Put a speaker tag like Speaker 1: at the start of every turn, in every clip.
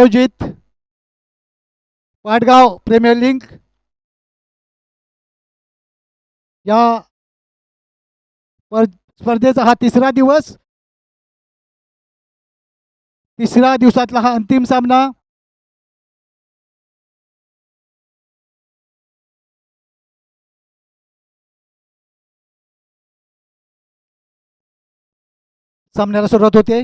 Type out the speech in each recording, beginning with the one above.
Speaker 1: आयोजित Patgaon premier league या स्पर्धेचा हा तिसरा दिवसातला हा अंतिम सामना सामन्याला सुरुवात होते.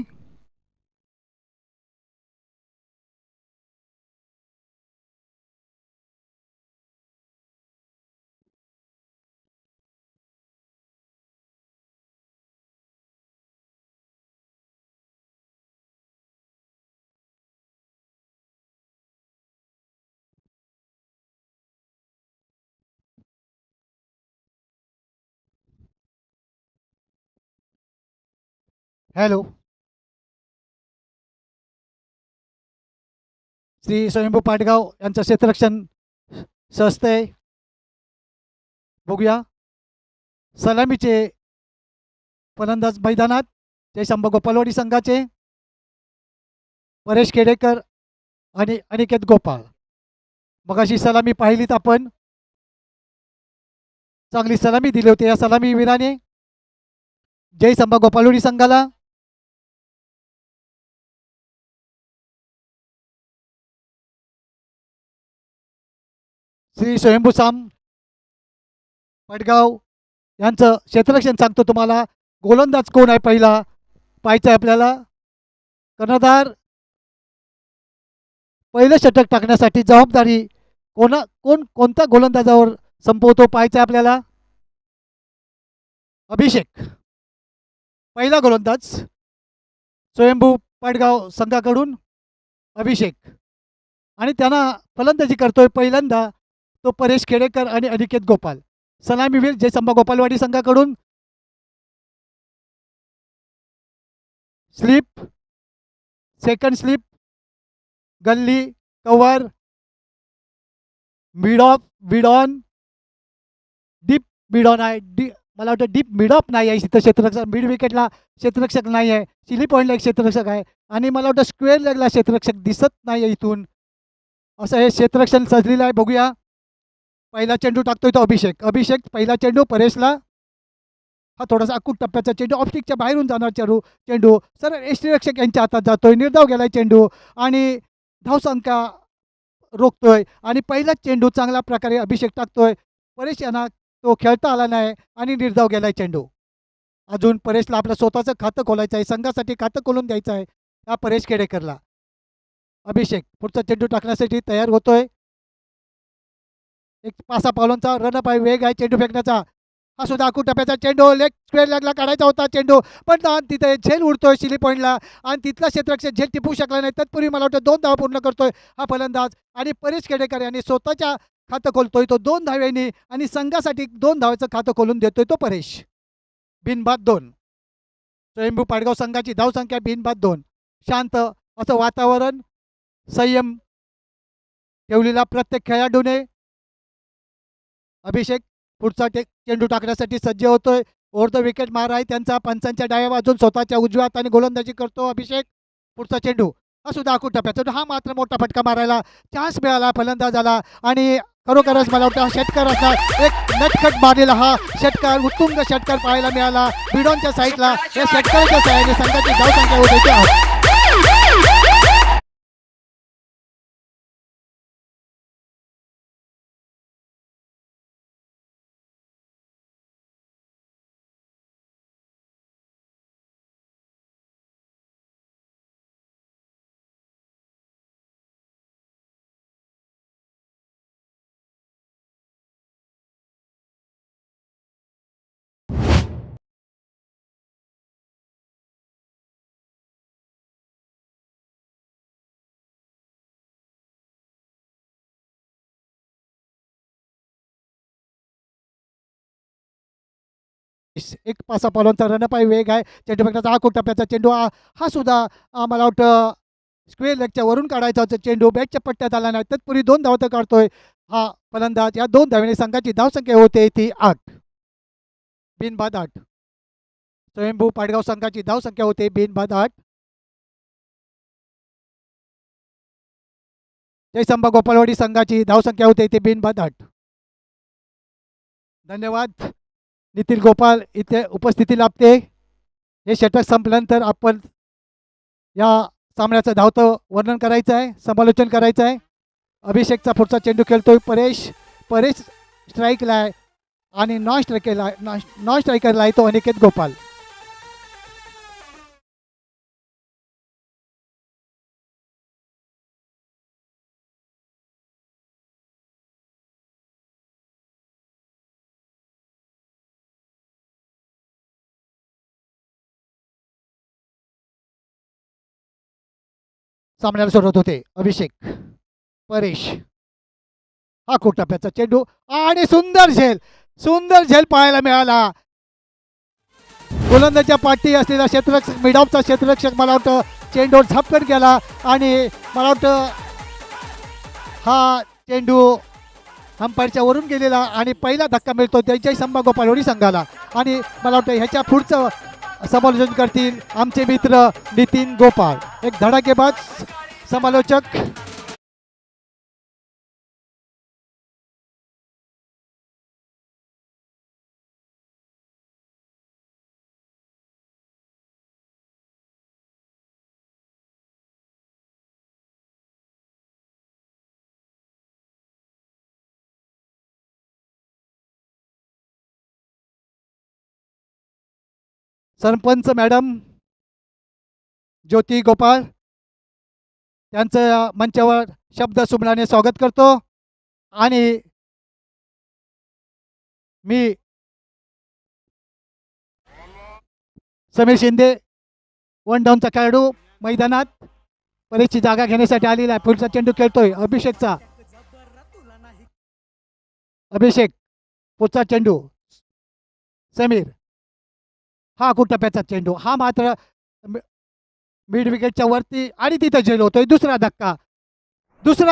Speaker 1: हॅलो, श्री स्वयंभू पाटगाव यांचं क्षेत्ररक्षण सहजतय. बघूया सलामीचे फलंदाज मैदानात जयसंभ गोपालवाडी संघाचे परेश खेडेकर आणि अनिकेत गोपाळ. मगाशी सलामी पाहिलीत आपण, चांगली सलामी दिली होती या सलामी वीराने जयसंभ गोपालवाडी संघाला. श्री स्वयंभू साम पडगाव यांचं क्षेत्ररक्षण सांगतो तुम्हाला. गोलंदाज कोण आहे पहिला पाहायचं आहे आपल्याला. कर्णधार पहिलं षटक टाकण्यासाठी जबाबदारी कोणत्या गोलंदाजावर संपवतो पाहायचं आहे आपल्याला. अभिषेक पहिला गोलंदाज स्वयंभू पाटगाव संघाकडून अभिषेक, आणि त्यांना फलंदाजी करतोय पहिल्यांदा तो परेश खेडेकर आणि अनिकेत गोपाल. सलामीवीर जयसंभ गोपालवाडी संघाकडून स्लिप, सेकंड स्लिप, गल्ली, cover, mid of, mid on, deep mid on आहे. मला वाटतं डीप मिड ऑफ नाही आहे इथं क्षेत्ररक्षक. मिड विकेटला क्षेत्ररक्षक नाही आहे. चिली पॉईंटला एक क्षेत्ररक्षक आहे आणि मला वाटतं स्क्वेअर लेगला क्षेत्ररक्षक दिसत नाही आहे इथून. असं हे क्षेत्ररक्षण सजलेलं आहे. बघूया पहिला चेंडू टाकतोय तो अभिषेक पहिला चेंडू परेशला. हा थोडासा अकूट टप्प्याचा चेंडू, ऑप्टिकच्या बाहेरून जाणार चेंडू सरळ यष्टीरक्षक यांच्या हातात जातोय. निर्धाव गेलाय चेंडू आणि धावसंख्या रोखतोय आणि पहिलाच चेंडू चांगल्या प्रकारे अभिषेक टाकतोय. परेश यांना तो खेळता आला नाही आणि निर्धाव गेलाय चेंडू. अजून परेशला आपलं स्वतःचं खातं खोलायचं आहे, संघासाठी खातं खोलून द्यायचं आहे या परेश खेडेकरला. अभिषेक पुढचा चेंडू टाकण्यासाठी तयार होतोय. एक 5-6 पावलांचा रनअप आहे, वेग आहे चेंडू फेकण्याचा. हा सुद्धा अकूट टप्प्याचा चेंडू लेग स्क्वेअर लेगला काढायचा होता चेंडू, पण तिथे झेल उडतोय चिली पॉईंटला आणि तिथला क्षेत्ररक्षक झेल टिपू शकला नाही. तत्पूर्वी मला वाटतं 2 धावा पूर्ण करतोय हा फलंदाज आणि परेश खेडेकर यांनी स्वतःच्या खातं खोलतोय तो 2 धाव्यांनी आणि संघासाठी 2 धावाचं खातं खोलून देतोय तो परेश. बिनबाद 2. स्वयंभू पाटगाव संघाची धावसंख्या बिनबाद 2. शांत असं वातावरण, संयम ठेवलेला प्रत्येक खेळाडूने. अभिषेक पुढचा चेंडू टाकण्यासाठी सज्ज होतोय. ओव्हर द विकेट मार आहे त्यांचा. पंचांच्या डाव्या बाजून स्वतःच्या उजव्या हाताने गोलंदाजी करतो अभिषेक. पुढचा चेंडू हा सुद्धा अकूट टप्प्याचा. हा मात्र मोठा फटका मारायला चान्स मिळाला फलंदाजाला आणि खरोखरच मला वाटतं षटकार असणार. एक नटखट मारलेला हा षटकार, उत्तुंग षटकार पाहायला मिळाला बिडॉनच्या साईडला. या षटकाराच्या साहाय्याने संघाची धावसंख्या होते. एक 5-6 पावलांचा रनअप आहे, वेग आहे चेंडू फेकण्याचा. अकूट टप्प्याचा चेंडू हा सुद्धा मला वाटतं स्क्वेअर लेगच्या वरून काढायचा होता चेंडू, बॅटच्या पट्ट्यात आला नाही. तत्पूर्वी 2 धावा तर काढतोय हा फलंदाज. या 2 धावेने संघाची धावसंख्या होते ती 8. बिनबाद 8. स्वयंभू पाटगाव संघाची धावसंख्या होते बिनबाद 8. जयसंबा गोपालवाडी संघाची धावसंख्या होते ती बिनबाद 8. धन्यवाद. नितीन गोपाल इथे उपस्थिती लाभते. हे षटक संपल्यानंतर आपण या सामन्याचं धावतं वर्णन करायचं आहे, समालोचन करायचं आहे. अभिषेकचा पुढचा चेंडू खेळतोय परेश. परेश स्ट्राईकला आहे आणि नॉन स्ट्रायकरला आहे तो अनिकेत गोपाल. सामन्याला सुरुवात होते. अभिषेक, परेश, हा खूप टप्प्याचा चेंडू आणि सुंदर झेल पाहायला मिळाला. गोलंदाजच्या पाठी असलेला क्षेत्ररक्षक मिडऑफचा क्षेत्ररक्षक मला वाटतं चेंडूवर झपकन गेला आणि मला वाटतं हा चेंडू अंपायरच्या वरून गेलेला आणि पहिला धक्का मिळतो जयसंबा गोपालवाडी संघाला. आणि मला वाटतं ह्याच्या पुढचं समालोचन करतील आमचे मित्र नितीन गोपाल. एक धडाकेबाज समालोचक. सरपंच मॅडम ज्योती गोपाळ त्यांचं मंचावर शब्द सुमनाने स्वागत करतो. आणि मी समीर शिंदे वन डाऊनचा खेळाडू मैदानात परेशची जागा घेण्यासाठी आलेला आहे. पुढचा चेंडू खेळतोय अभिषेकचा. अभिषेक पुढचा चेंडू समीर. हा कुटप्याचा चेंडू, हा मात्र मिड विकेटच्या वरती आणि तिथं झेल होतोय. दुसरा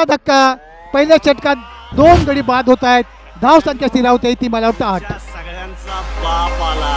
Speaker 1: धक्का. पहिल्या षटकात 2 गडी बाद होत आहेत. धाव संख्या स्थिरावते ती मला वाटतं 8.
Speaker 2: सगळ्यांचा बाप आला.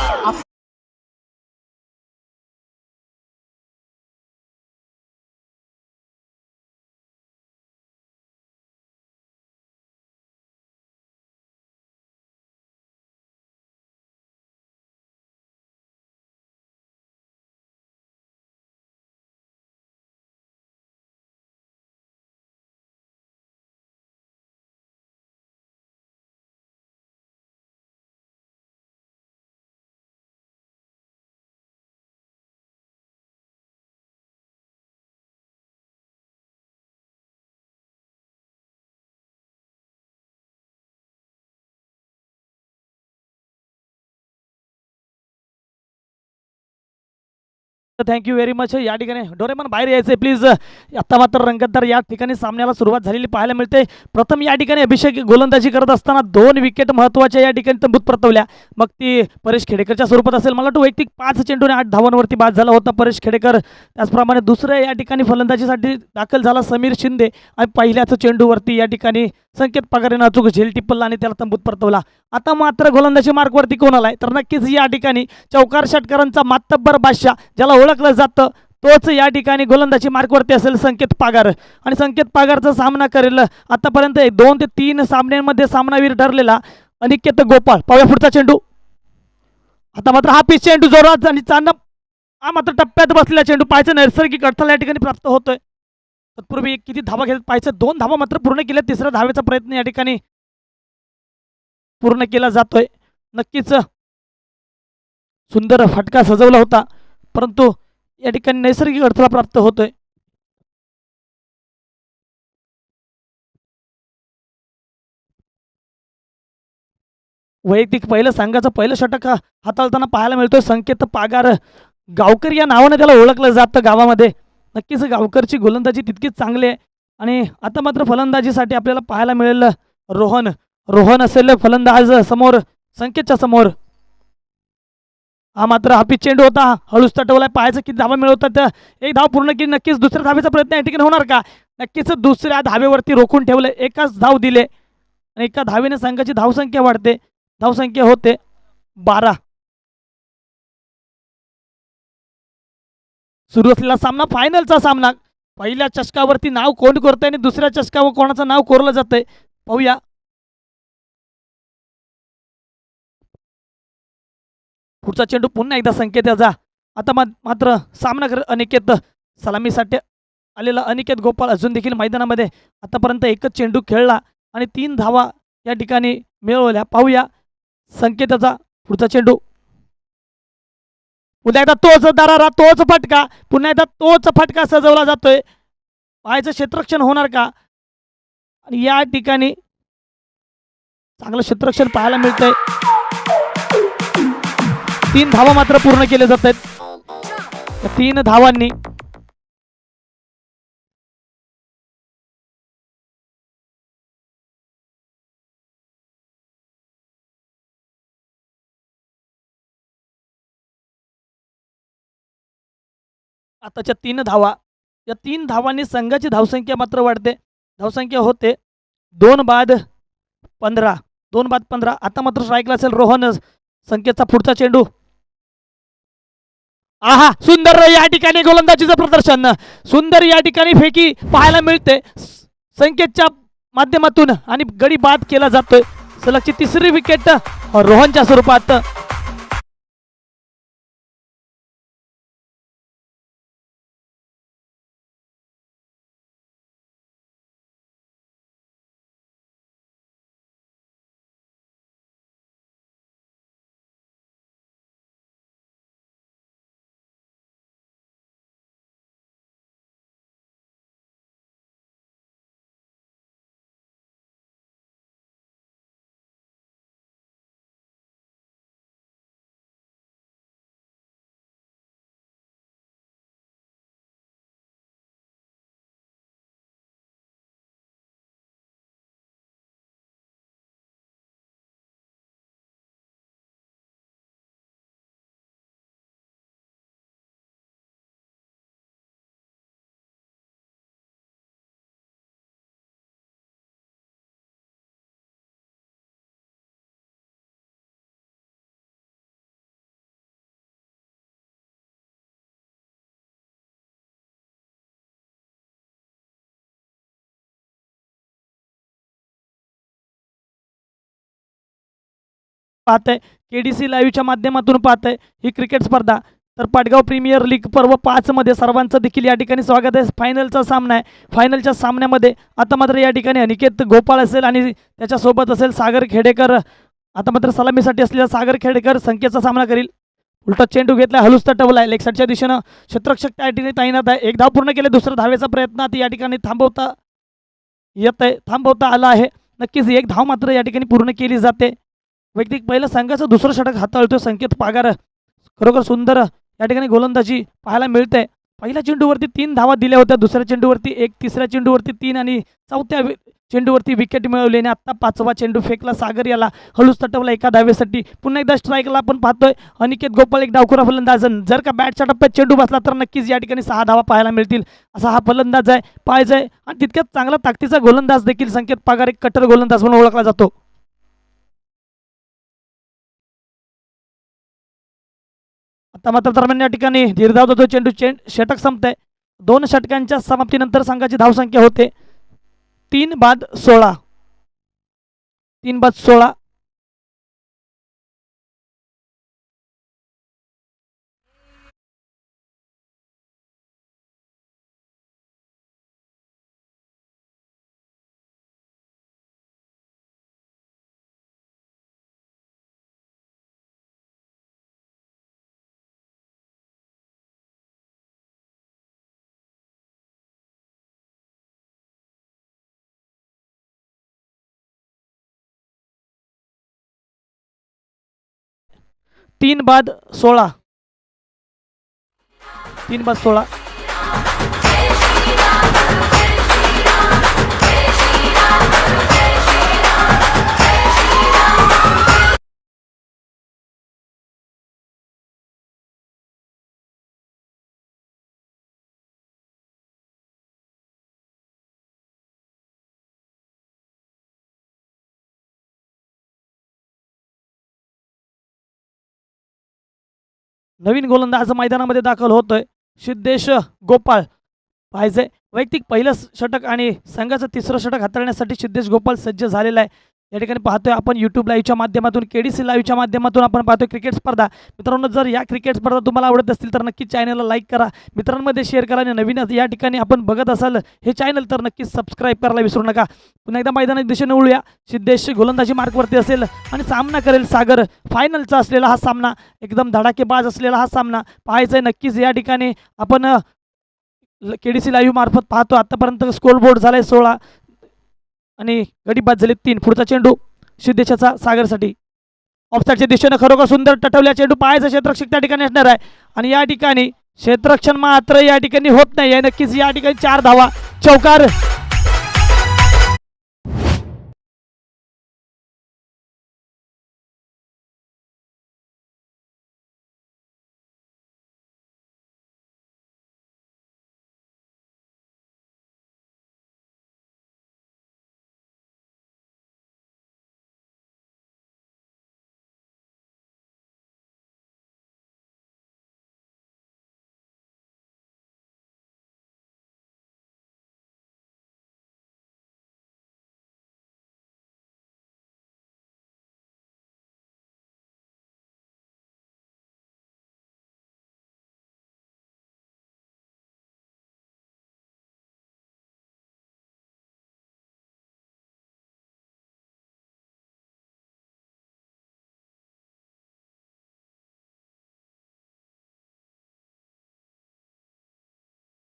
Speaker 3: Thank you very much. या ठिकाणी डोरेमन बाहेर यायचे प्लीज. आता मात्र रंगतदार या ठिकाणी सामन्याला सुरुवात झालेली पाहायला मिळते. प्रथम या ठिकाणी अभिषेक गोलंदाजी करत असताना 2 विकेट महत्त्वाच्या या ठिकाणी तंबूत परतवल्या. मग ती परेश खेडेकरच्या स्वरूपात असेल. मला वाटतं वैयक्तिक 5 चेंडूने 8 धावांवरती बाद झाला होता परेश खेडेकर. त्याचप्रमाणे दुसऱ्या या ठिकाणी फलंदाजीसाठी दाखल झाला समीर शिंदे आणि पहिल्याच चेंडूवरती या ठिकाणी संकेत पगारेनं अचूक झेल टिपला आणि त्याला तंबूत परतवला. आता मात्र गोलंदाजी मार्कवरती कोण आलाय तर नक्कीच या ठिकाणी चौकार षटकारांचा मातब्बर बादशाह ज्याला ओळखलं जातं तोच या ठिकाणी गोलंदाजी मार्कवरती असेल संकेत पागार. आणि संकेत पागारचा सामना करेल आतापर्यंत 2 ते 3 सामन्यांमध्ये सामनावीर ठरलेला अनिकेत गोपाळ. पाहूया पुढचा चेंडू. आता मात्र हा पिच चेंडू जोरात आणि चांद हा मात्र टप्प्यात बसलेला चेंडू पाहायचं नैसर्गिक अडथळा या ठिकाणी प्राप्त होतोय. तत्पूर्वी किती धावा घेत पाहायचं. 2 धावा मात्र पूर्ण केल्या. तिसऱ्या धावेचा प्रयत्न या ठिकाणी पूर्ण केला जातोय. नक्कीच सुंदर फटका सजवला होता परंतु या ठिकाणी नैसर्गिक अडथळा प्राप्त होतोय. वैयक्तिक पहिलं संघाचं पहिलं षटक हाताळताना पाहायला मिळतोय संकेत पागार. गावकर या नावाने त्याला ओळखलं जातं गावामध्ये. नक्कीच गावकरची गोलंदाजी तितकीच चांगली आहे. आणि आता मात्र फलंदाजीसाठी आपल्याला पाहायला मिळेल रोहन असेल फलंदाज समोर संकेतच्या समोर. हा मात्र हा पिच चेंडू होता. हळूच तटवलाय. पाहायचं किती धावा मिळवतात. 1 धाव पूर्ण केली. नक्कीच दुसऱ्या धावेचा प्रयत्न या ठिकाणी होणार का. नक्कीच दुसऱ्या धावेवरती रोखून ठेवलं. एकाच धाव दिले आणि एका धावेने संघाची धावसंख्या वाढते. धावसंख्या होते 12. सुरू असलेला सामना फायनलचा सामना पहिल्या चषकावरती नाव कोण करतंय आणि दुसऱ्या चषकावर कोणाचं नाव कोरलं जातंय पाहूया. पुढचा चेंडू पुन्हा एकदा संकेत याचा. आता मात्र सामना अनिकेत सलामीसाठी आलेला अनिकेत गोपाळ अजून देखील मैदानामध्ये आतापर्यंत एकच चेंडू खेळला आणि 3 धावा या ठिकाणी मिळवल्या. पाहूया संकेताचा पुढचा चेंडू. पुन्हा एकदा तोच दरारा, तोच फटका, पुन्हा एकदा तोच फटका सजवला जातोय. पाहायचं क्षेत्ररक्षण होणार का? आणि या ठिकाणी चांगलं क्षेत्ररक्षण पाहायला मिळतंय. 3 धावा मात्र पूर्ण केले जात आहेत. 3 धावांनी आताच्या 3 धावा, या 3 धावांनी संघाची धावसंख्या मात्र वाढते. धावसंख्या होते 2 बाद 15. 2 बाद 15. आता मात्र स्ट्राईकला असेल रोहन. संकेतचा पुढचा चेंडू. आहा, सुंदर या ठिकाणी गोलंदाजीचं प्रदर्शन. सुंदर या ठिकाणी फेकी पाहायला मिळते संकेतच्या माध्यमातून आणि गडी बाद केला जातोय. सलगची 3री विकेट रोहनच्या स्वरूपात. पाहत आहे केडीसी लाईव्हच्या माध्यमातून पाहत आहे ही क्रिकेट स्पर्धा. तर पाटगाव प्रीमियर लीग पर्व 5 मध्ये सर्वांचं देखील या ठिकाणी स्वागत आहे. फायनलचा सामना आहे. फायनलच्या सामन्यामध्ये आता मात्र या ठिकाणी अनिकेत गोपाळ असेल आणि त्याच्यासोबत असेल सागर खेडेकर. आता मात्र सलामीसाठी असलेला सागर खेडेकर संकेतचा सामना करील. उलटा चेंडू घेतला, हलुस्ता टवला आहे. लेग साईडच्या दिशेनं क्षेत्ररक्षक त्या ठिकाणी तैनात आहे. 1 धाव पूर्ण केले. दुसरा धावेचा प्रयत्न आता या ठिकाणी थांबवता येत आहे, थांबवता आला आहे. नक्कीच 1 धाव मात्र या ठिकाणी पूर्ण केली जाते. वैयक्तिक पहिलं संघाचं दुसरं षटक हाताळतोय संकेत पागार. खरोखर सुंदर या ठिकाणी गोलंदाजी पाहायला मिळते. पहिल्या चेंडूवरती 3 धावा दिल्या होत्या, दुसऱ्या चेंडूवरती 1, तिसऱ्या चेंडूवरती 3 आणि चौथ्या चेंडूवरती विकेट मिळवली. आणि आत्ता 5वा चेंडू फेकला सागर याला, हळूच तटवला एका धावेसाठी. पुन्हा एकदा स्ट्राईकला आपण पाहतोय अनिकेत गोपाळ, एक डावखुरा फलंदाज. जर का बॅटच्या टप्प्यात चेंडू बसला तर नक्कीच या ठिकाणी 6 धावा पाहायला मिळतील असा हा फलंदाज आहे, पाहिजे. आणि तितक्याच चांगला ताकदीचा गोलंदाज देखील संकेत पागार, एक कट्टर गोलंदाज म्हणून ओळखला जातो. आता मात्र दरम्यान या ठिकाणी धीरधाव चेंडू षटक संपतंय. 2 षटकांच्या समाप्तीनंतर संघाची धावसंख्या होते 3 बाद 16. 3 बाद 16. तीन बाद 16. 3 बाद 16. नवीन गोलंदाज मैदानामध्ये दाखल होतोय सिद्धेश गोपाळ. पाहायचंय वैयक्तिक पहिलं षटक आणि संघाचं तिसरं षटक हाताळण्यासाठी सिद्धेश गोपाल सज्ज झालेला आहे. या ठिकाणी पाहतोय आपण यूट्यूब लाईव्हच्या माध्यमातून, KDC लाईव्हच्या माध्यमातून आपण पाहतोय क्रिकेट स्पर्धा. मित्रांनो, जर या क्रिकेट स्पर्धा तुम्हाला आवडत असतील तर नक्कीच चॅनलला लाईक करा, मित्रांमध्ये शेअर करा आणि नवीन या ठिकाणी आपण बघत असाल हे चॅनल तर नक्कीच सबस्क्राईब करायला विसरू नका. पुन्हा एकदा मैदानाच्या दिशेने वळूया. सिद्धेश गोलंदाजी मार्कवरती असेल आणि सामना करेल सागर. फायनलचा असलेला हा सामना, एकदम धडाकेबाज असलेला हा सामना पाहायचा आहे नक्कीच. या ठिकाणी आपण KDC लाईव्ह मार्फत पाहतो. आतापर्यंत स्कोर बोर्ड झालाय 16 आणि गडी बाद झाले 3. पुढचा चेंडू सिद्धेशाचा सागरसाठी. ऑफसाईडच्या दिशेनं खरोखर सुंदर टटवल्या चेंडू, पाहायचा क्षेत्ररक्षक त्या ठिकाणी असणार आहे आणि या ठिकाणी क्षेत्ररक्षण मात्र या ठिकाणी होत नाही आहे. नक्कीच या ठिकाणी 4 धावा, चौकार.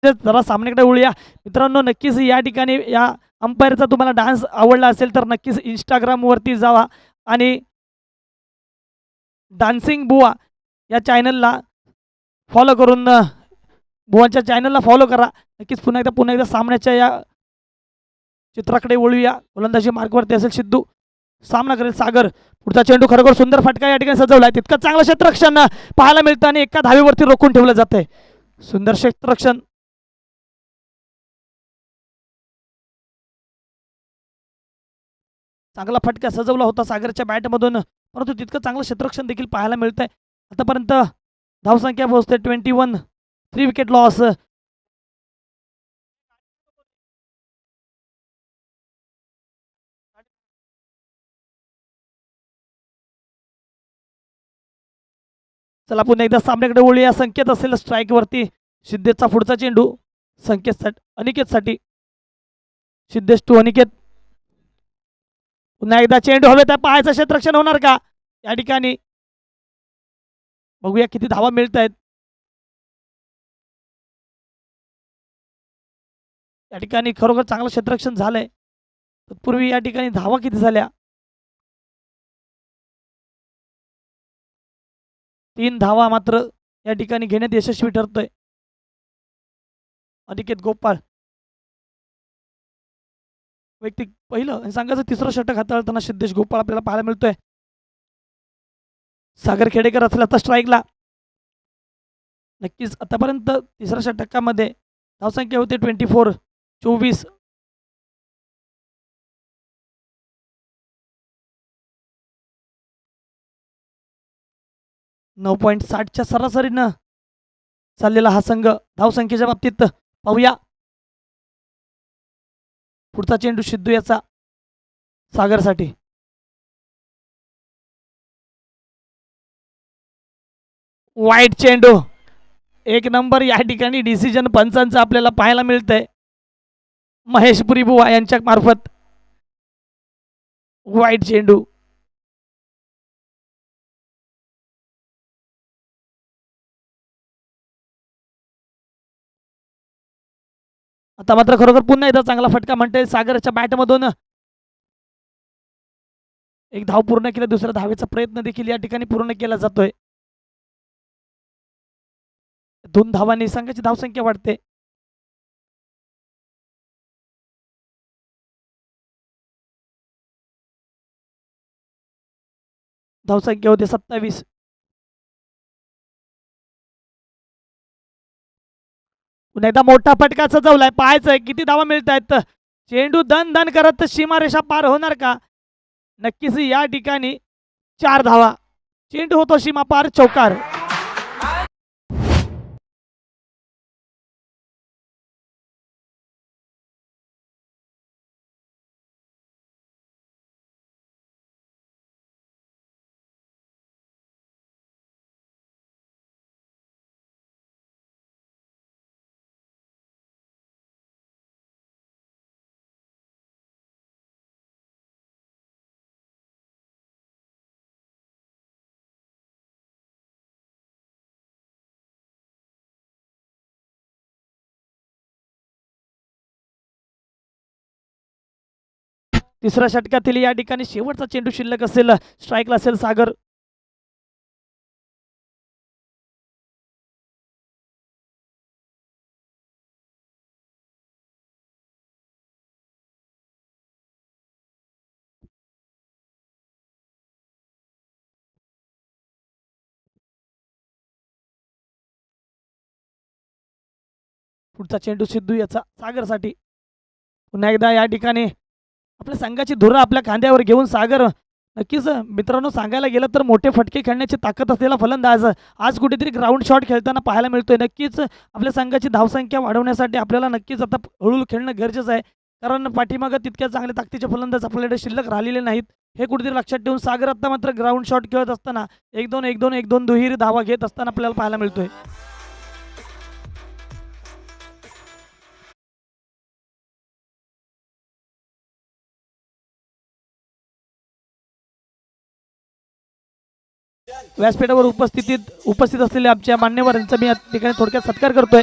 Speaker 3: जरा सामन्याकडे वळूया मित्रांनो. नक्कीच या ठिकाणी या अंपायरचा तुम्हाला डान्स आवडला असेल तर नक्कीच इंस्टाग्रामवरती जावा आणि डान्सिंग बुवा या चॅनलला फॉलो करून बुवांच्या चॅनलला फॉलो करा. नक्कीच पुन्हा एकदा सामन्याच्या या चित्राकडे वळूया. गोलंदाजी मार्कवरती असेल सिद्धू, सामना करेल सागर. पुढचा चेंडू खरोखर सुंदर फटका या ठिकाणी सजवला आहे. तितकं चांगलं क्षेत्ररक्षण पाहायला मिळतं आणि एका धावेवरती रोखून ठेवलं जातंय. सुंदर क्षेत्ररक्षण. चांगला फटका सजवला होता सागरच्या बॅटमधून, परंतु तितकं चांगलं क्षेत्ररक्षण देखील पाहायला मिळतंय. आतापर्यंत धावसंख्या पोहोचते 21, 3 विकेट लॉस. चला पुन्हा एकदा सामन्याकडे वळूया. संकेत असेल स्ट्राईकवरती. सिद्धेशचा पुढचा चेंडू अनिकेतसाठी. सिद्धेश टू अनिकेत. पुन्हा एकदा चेंडू हवेत आहे, पाहायचं क्षेत्ररक्षण होणार का या ठिकाणी. बघूया किती धावा मिळत आहेत या ठिकाणी. खरोखर चांगलं क्षेत्ररक्षण झालंय. तत्पूर्वी या ठिकाणी धावा किती झाल्या? 3 धावा मात्र या ठिकाणी घेण्यात यशस्वी ठरतोय अनिकेत गोपाळ. वैयक्तिक पहिलं आणि संघाचं तिसरं षटक हाताळताना सिद्धेश गोपाळ आपल्याला पाहायला मिळतोय. सागर खेडेकर असला तर स्ट्राईकला. नक्कीच आतापर्यंत तिसऱ्या षटकामध्ये धावसंख्या होते 24. 9.60च्या सरासरीनं चाललेला हा संघ धावसंख्येच्या बाबतीत. पाहूया पुढचा चेंडू सिद्धू याचा सागरसाठी. वाईट चेंडू. 1 नंबर या ठिकाणी डिसिजन पंचांचं आपल्याला पाहायला मिळतंय महेशपुरी बुवा यांच्या मार्फत. वाईट चेंडू. आता मात्र खरोखर पुन्हा एकदा चांगला फटका म्हणते सागरच्या बॅटमधून. 1 धाव पूर्ण केलं. दुसऱ्या धावेचा प्रयत्न देखील या ठिकाणी पूर्ण केला जातोय. 2 धावांनी संघाची धावसंख्या वाढते. धावसंख्या होते 27. पुन्हा एकदा मोठा फटका सजवलाय. पाहायचंय किती धावा मिळत आहेत. चेंडू दन दन करत सीमारेषा पार होणार का? नक्कीच या ठिकाणी 4 धावा. चेंडू होतो सीमा पार, चौकार. तिसऱ्या षटकातील या ठिकाणी शेवटचा चेंडू शिल्लक असेल, स्ट्राईकला असेल सागर. पुढचा चेंडू सिद्धू याचा सागरसाठी. पुन्हा एकदा या ठिकाणी आपल्या संघाची धुरा आपल्या खांद्यावर घेऊन सागर नक्कीच मित्रांनो सांगायला गेलं तर मोठे फटके खेळण्याची ताकद असलेला फलंदाज आज कुठेतरी ग्राउंड शॉट खेळताना पाहायला मिळतोय. नक्कीच आपल्या संघाची धावसंख्या वाढवण्यासाठी आपल्याला नक्कीच आता हळूहळू खेळणं गरजेचं आहे, कारण पाठीमागं तितक्या चांगले ताकदीचे फलंदाज आपल्याकडे शिल्लक राहिलेले नाहीत. हे कुठेतरी लक्षात ठेवून सागर आता मात्र ग्राउंड शॉट खेळत असताना 1-2 1-2 1-2 दुहेरी धावा घेत असताना आपल्याला पाहायला मिळतोय. व्यासपीठावर उपस्थित असलेल्या आमच्या मान्यवरांचा मी या ठिकाणी थोडक्यात सत्कार करतोय.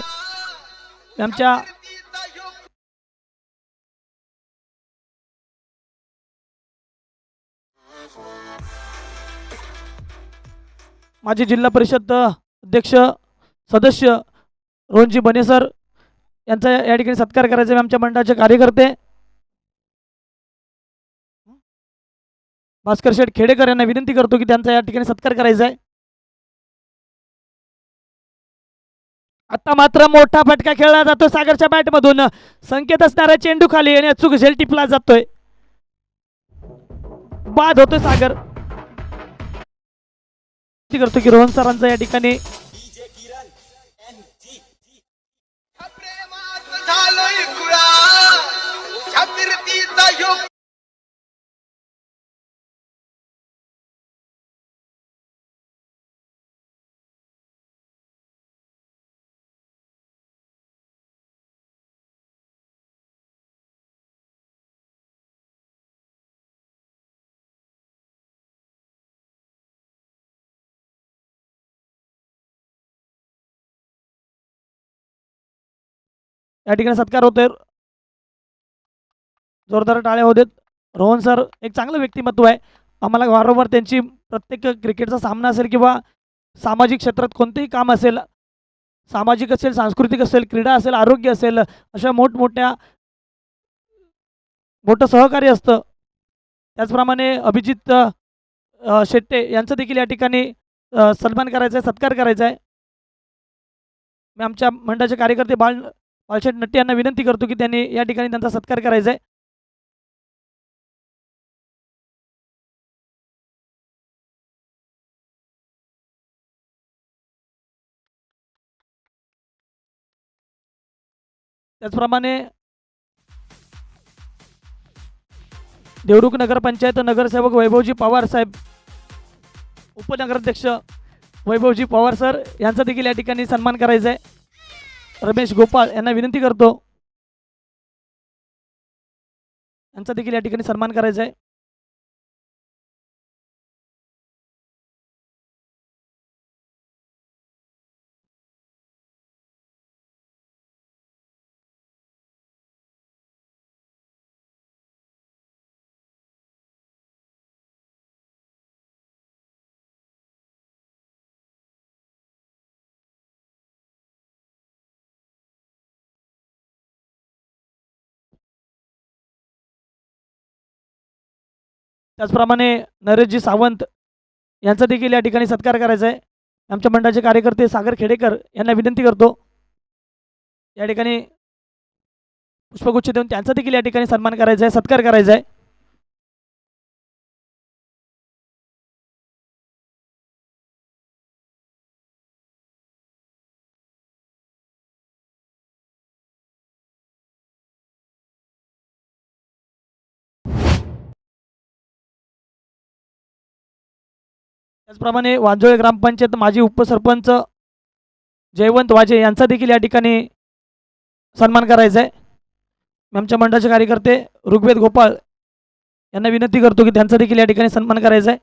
Speaker 3: आमच्या माजी जिल्हा परिषद अध्यक्ष सदस्य रोहनजी बने सर यांचा या ठिकाणी सत्कार करायचा आहे. आमच्या मंडळाचे कार्यकर्ते भास्कर शेठ खेडेकर यांना विनंती करतो की त्यांचा या ठिकाणी सत्कार करायचा आहे. आता मात्र मोठा फटका खेळला जातो सागरच्या बॅटमधून. संकेत असणारा चेंडू खाली आणि अचूक झेल टिपला जातोय. बाद होतोय सागर. करतो की रोहन सरांचा या ठिकाणी या ठिकाणी सत्कार होतोय. जोरदार टाळ्या होऊ देत. रोहन सर एक चांगलं व्यक्तिमत्व आहे. आम्हाला वारंवार त्यांची प्रत्येक क्रिकेटचा सामना असेल किंवा सामाजिक क्षेत्रात कोणतेही काम असेल, सामाजिक असेल, सांस्कृतिक असेल, क्रीडा असेल, आरोग्य असेल, अशा मोठं सहकार्य असतं. त्याचप्रमाणे अभिजित शेट्टे यांचं देखील या ठिकाणी सन्मान करायचा आहे, सत्कार करायचा आहे. मी आमच्या मंडळाचे कार्यकर्ते बाळशेठ नट्टे यांना विनंती करतो की त्यांनी या ठिकाणी त्यांचा सत्कार करायचा आहे. त्याचप्रमाणे देवरुख नगरपंचायत नगरसेवक वैभवजी पवार साहेब, उपनगराध्यक्ष वैभवजी पवार सर यांचा देखील या ठिकाणी सन्मान करायचा आहे. रमेश गोपाळ यांना विनंती करतो, यांचा देखील या ठिकाणी सन्मान करायचा आहे. त्याचप्रमाणे नरेशजी सावंत यांचा देखील या ठिकाणी सत्कार करायचा आहे. आमच्या मंडळाचे कार्यकर्ते सागर खेडेकर यांना विनंती करतो या ठिकाणी पुष्पगुच्छ देऊन त्यांचा देखील या ठिकाणी सन्मान करायचा आहे, सत्कार करायचा आहे. त्याचप्रमाणे वांजोळे ग्रामपंचायत माजी उपसरपंच जयवंत वाजे यांचा देखील या ठिकाणी सन्मान करायचा आहे. आमच्या मंडळाचे कार्यकर्ते ऋग्वेद गोपाळ यांना विनंती करतो की त्यांचा देखील या ठिकाणी सन्मान करायचा आहे.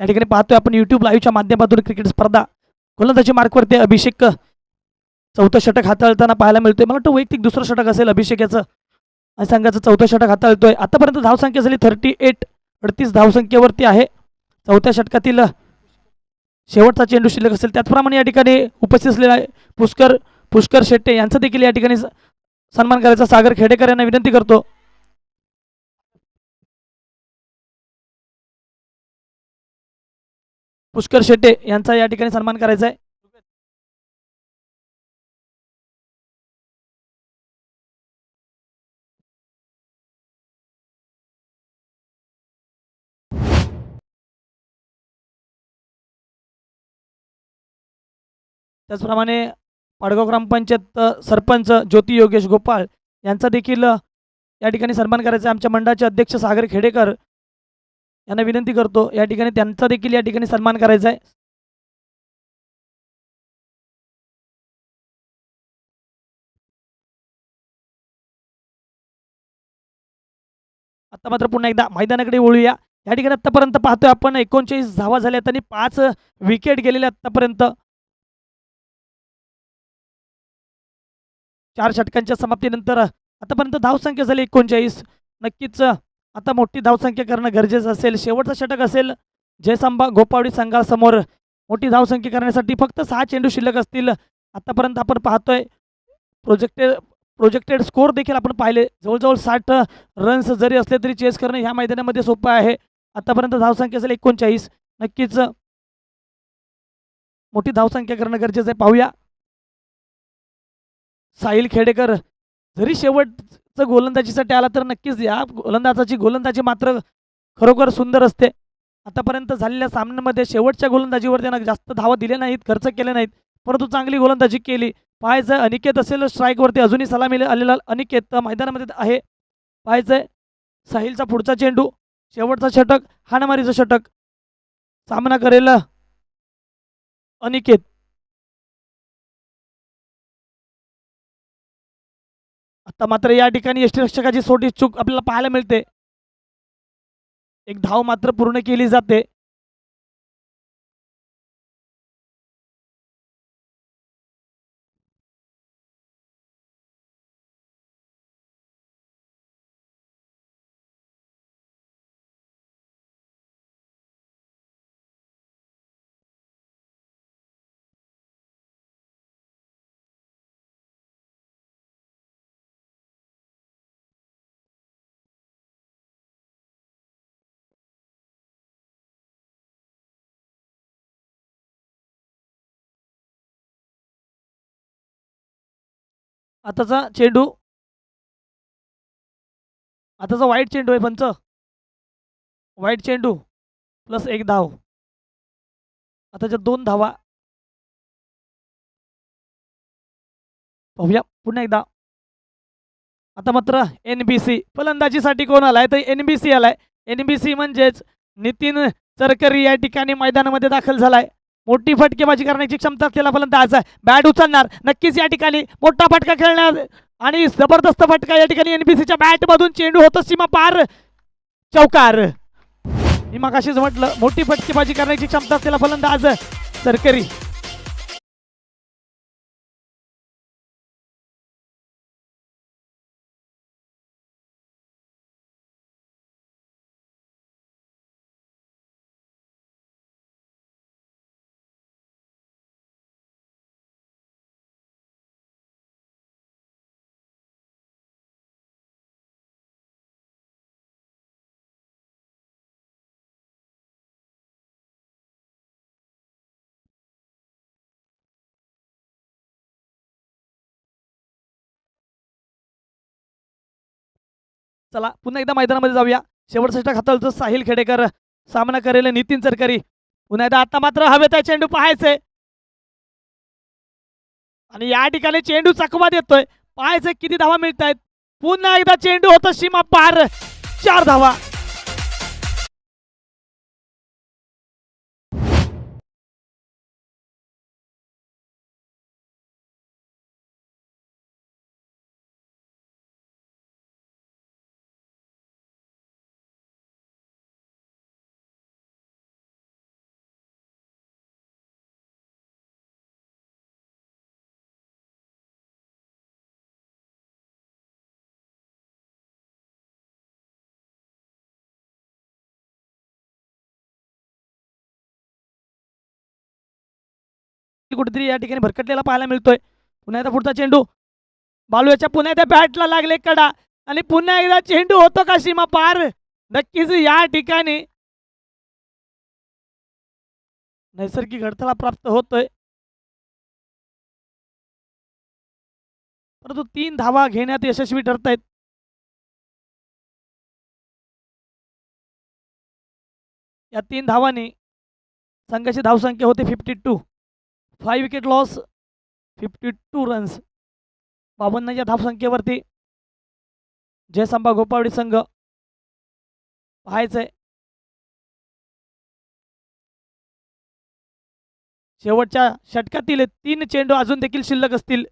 Speaker 3: या ठिकाणी पाहतोय आपण यूट्यूब लाईव्हच्या माध्यमातून क्रिकेट स्पर्धा. गोलंदाजी मार्कवरती अभिषेक चौथं षटक हाताळताना पाहायला मिळतोय. मला वाटतं वैयक्तिक दुसरं षटक असेल अभिषेक याचं आणि संघाचं चौथं षटक हाताळतोय. आतापर्यंत धावसंख्या झाली 38, 38 धावसंख्येवरती आहे. चौथ्या षटकातील शेवटचा चेंडू शिल्लक असेल. त्याचप्रमाणे या ठिकाणी उपस्थित असलेला पुष्कर शेट्टे यांचा देखील या ठिकाणी सन्मान करायचा सागर खेडेकर यांना विनंती करतो. पुष्कर शेट्टे यांचा या ठिकाणी सन्मान करायचा आहे. त्याचप्रमाणे पाडगाव ग्रामपंचायत सरपंच ज्योती योगेश गोपाळ यांचा देखील या ठिकाणी सन्मान करायचा आहे. आमच्या मंडळाचे अध्यक्ष सागर खेडेकर यांना विनंती करतो या ठिकाणी त्यांचा देखील या ठिकाणी सन्मान करायचा आहे. आता मात्र पुन्हा एकदा मैदानाकडे वळूया. या ठिकाणी आतापर्यंत पाहतोय आपण 39 धावा झाल्यात आणि 5 विकेट गेलेल्या आतापर्यंत. 4 षटकांच्या समाप्तीनंतर आतापर्यंत धावसंख्या झाली 39. नक्कीच आता मोठी धावसंख्या करणं गरजेचं असेल. शेवटचं षटक असेल जयसंबा गोपावडी संघासमोर. मोठी धावसंख्या करण्यासाठी फक्त 6 चेंडू शिल्लक असतील. आतापर्यंत आपण पाहतोय प्रोजेक्टेड स्कोर देखील आपण पाहिले. जवळजवळ 60 रन्स जरी असले तरी चेस करणं ह्या मैदानामध्ये सोपं आहे. आतापर्यंत धावसंख्या असेल 39. नक्कीच मोठी धावसंख्या करणं गरजेचं आहे. पाहूया साहिल खेडेकर जरी शेवटचं गोलंदाजीसाठी आला तर नक्कीच या गोलंदाजाची गोलंदाजी मात्र खरोखर सुंदर असते. आतापर्यंत झालेल्या सामन्यांमध्ये शेवटच्या गोलंदाजीवर त्यानं जास्त धावा दिल्या नाहीत, खर्च केले नाहीत, परंतु चांगली गोलंदाजी केली. पाहायचं अनिकेत असेल स्ट्राईकवरती, अजूनही सलामी आलेला अनिकेत मैदानामध्ये आहे. पाहायचंय साहिलचा पुढचा चेंडू, शेवटचा षटक, हाणामारीचं षटक, सामना करेल अनिकेत. आता मात्र या ठिकाणी यष्टीरक्षकाची छोटी चूक आपल्याला पाहायला मिळते. एक धाव मात्र पूर्ण केली जाते. आताचा चेंडू, आताचा वाईट चेंडू आहे पंच. वाईट चेंडू प्लस 1 धाव. आताच्या 2 धावा. पाहूया पुन्हा एकदा. आता मात्र NBC फलंदाजीसाठी कोण आलाय तर NBC आलाय. NBC म्हणजेच नितीन चरकरी या ठिकाणी मैदानामध्ये दाखल झालाय. मोठी फटकेबाजी करण्याची क्षमता असलेला फलंदाज बॅट उचलणार. नक्कीच या ठिकाणी मोठा फटका खेळणार आणि जबरदस्त फटका या ठिकाणी NBCच्या बॅट मधून चेंडू होतो सीमा पार, चौकार. मी मगाशीच म्हटलं मोठी फटकेबाजी करण्याची क्षमता असलेला फलंदाज चरकरी. चला पुन्हा एकदा मैदानामध्ये जाऊया. शेवटचा षटक हाताळतो साहिल खेडेकर, सामना करेल नितीन चरकरी. पुन्हा एकदा आता मात्र हवेत आहे चेंडू, पाहायचंय आणि या ठिकाणी चेंडू चकवा देतोय. पाहायचंय किती धावा मिळत आहेत. पुन्हा एकदा चेंडू होतो सीमा पार, 4 धावा. कुठेतरी या ठिकाणी भरकटलेला पाहायला मिळतोय. पुन्हा एकदा पुढचा चेंडू बालू याच्या पुन्हा एकदा बॅटला लागले कडा आणि पुन्हा एकदा चेंडू होतो का सीमा पार. नक्कीच या ठिकाणी नैसर्गिक अडथळा प्राप्त होतोय, परंतु 3 धावा घेण्यात यशस्वी ठरतायत. या 3 धावांनी संघाची धावसंख्या होते 52. 5 विकेट लॉस, 52 रन्स. 52 या धावसंख्येवरती जयसंभा गोपावडी संघ पाहायचंय. शेवटच्या षटकातील 3 चेंडू अजून देखील शिल्लक असतील.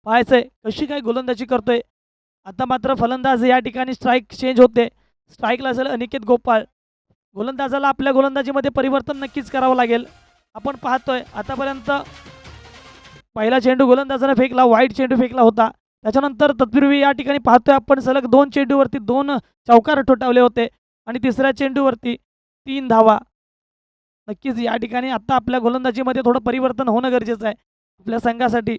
Speaker 3: पाहायचंय कशी काय गोलंदाजी करतोय. आता मात्र फलंदाज या ठिकाणी स्ट्राईक चेंज होते. स्ट्राईकला असेल अनिकेत गोपाळ. गोलंदाजाला आपल्या गोलंदाजीमध्ये परिवर्तन नक्कीच करावं लागेल. आपण पाहतोय आतापर्यंत पहिला चेंडू गोलंदाजाने फेकला, वाईट चेंडू फेकला होता. त्याच्यानंतर तत्पूर्वी या ठिकाणी पाहतोय आपण सलग 2 चेंडूवरती 2 चौकार ठोठावले होते आणि तिसऱ्या चेंडूवरती 3 धावा. नक्कीच या ठिकाणी आता आपल्या गोलंदाजीमध्ये थोडं परिवर्तन होणं गरजेचं आहे आपल्या संघासाठी.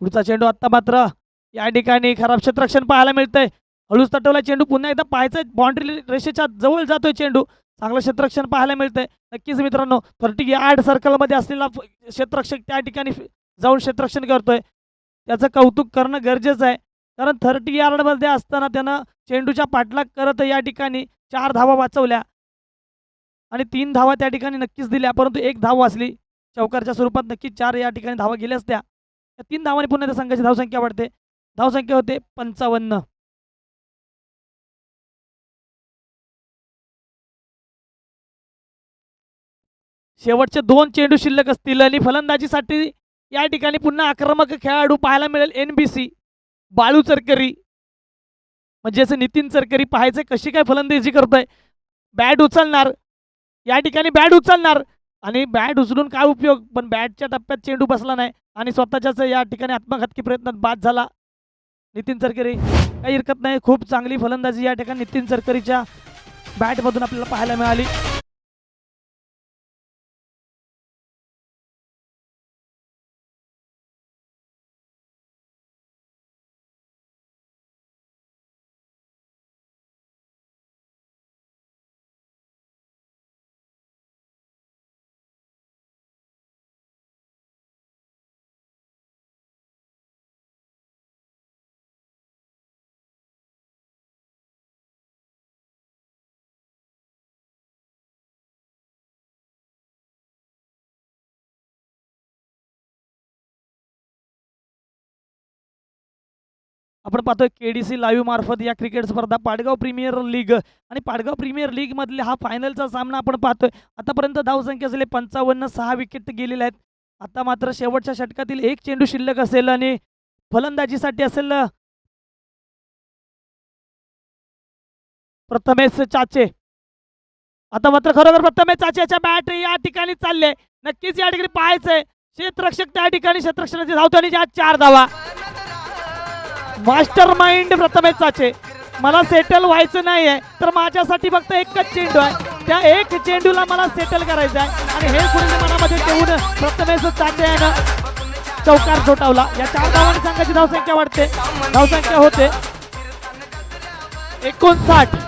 Speaker 3: पुढचा चेंडू आता मात्र या ठिकाणी खराब क्षेत्ररक्षण पाहायला मिळतंय. हळूच तटवला चेंडू पुन्हा एकदा पाहायचं, बाउंड्री रेषेच्या जवळ जातोय चेंडू. चांगलं क्षेत्ररक्षण पाहायला मिळतंय. नक्कीच मित्रांनो 38 सर्कलमध्ये असलेला क्षेत्ररक्षक त्या ठिकाणी जाऊन क्षेत्ररक्षण करतोय. त्याचं कौतुक करणं गरजेचं आहे, कारण 30 यार्डमध्ये असताना त्यानं चेंडूच्या पाठलाग करत या ठिकाणी 4 धावा वाचवल्या आणि 3 धावा त्या ठिकाणी नक्कीच दिल्या, परंतु 1 धाव वाचली. चौकारच्या स्वरूपात नक्कीच 4 या ठिकाणी धावा गेल्या असत्या. त्या 3 धावांनी पुन्हा त्या संघाची धावसंख्या वाढते. धावसंख्या होते 55. शेवटचे 2 चेंडू शिल्लक असतील आणि फलंदाजीसाठी या ठिकाणी पुन्हा आक्रमक खेळाडू पाहायला मिळेल. NBC बाळू चरकरी म्हणजे असं नितीन चरकरी. पाहायचं कशी काय फलंदाजी करतोय. बॅट उचलणार, या ठिकाणी बॅट उचलणार आणि बॅट उचलून काय उपयोग, पण बॅटच्या टप्प्यात चेंडू बसला नाही आणि स्वतःच्याच या ठिकाणी आत्मघातकी प्रयत्नात बाद झाला नितीन चरकरी. काही हरकत नाही, खूप चांगली फलंदाजी या ठिकाणी नितीन चरकरीच्या बॅटमधून आपल्याला पाहायला मिळाली. आपण पाहतोय KDC लाईव्ह मार्फत या क्रिकेट स्पर्धा पाडगाव प्रीमियर लीग आणि पाडगाव प्रीमियर लीग मधले हा फायनलचा सामना आपण पाहतोय. आतापर्यंत धावसंख्या झाली 55, 6 विकेट गेलेल्या आहेत. आता मात्र शेवटच्या षटकातील 1 चेंडू शिल्लक असेल आणि फलंदाजीसाठी असेल प्रथमेश चाचे. आता मात्र खरोखर प्रथमेश चाचेच्या बॅट या ठिकाणी चालले. नक्कीच या ठिकाणी पाहायचंय क्षेत्ररक्षक त्या ठिकाणी क्षेत्ररक्षणाची धावतो आणि 4 धावा. मास्टर माइंड प्रथमेश चाचे. मला सेटल व्हायचं नाहीये तर माझ्यासाठी फक्त एकच चेंडू आहे, त्या 1 चेंडूला मला सेटल करायचं आहे आणि हे कुठे मनामध्ये ठेवून प्रथमेश चाचे यानं चौकार ठोठावला. या 4 धावांनी संघाची धावसंख्या वाढते. धावसंख्या होते 59.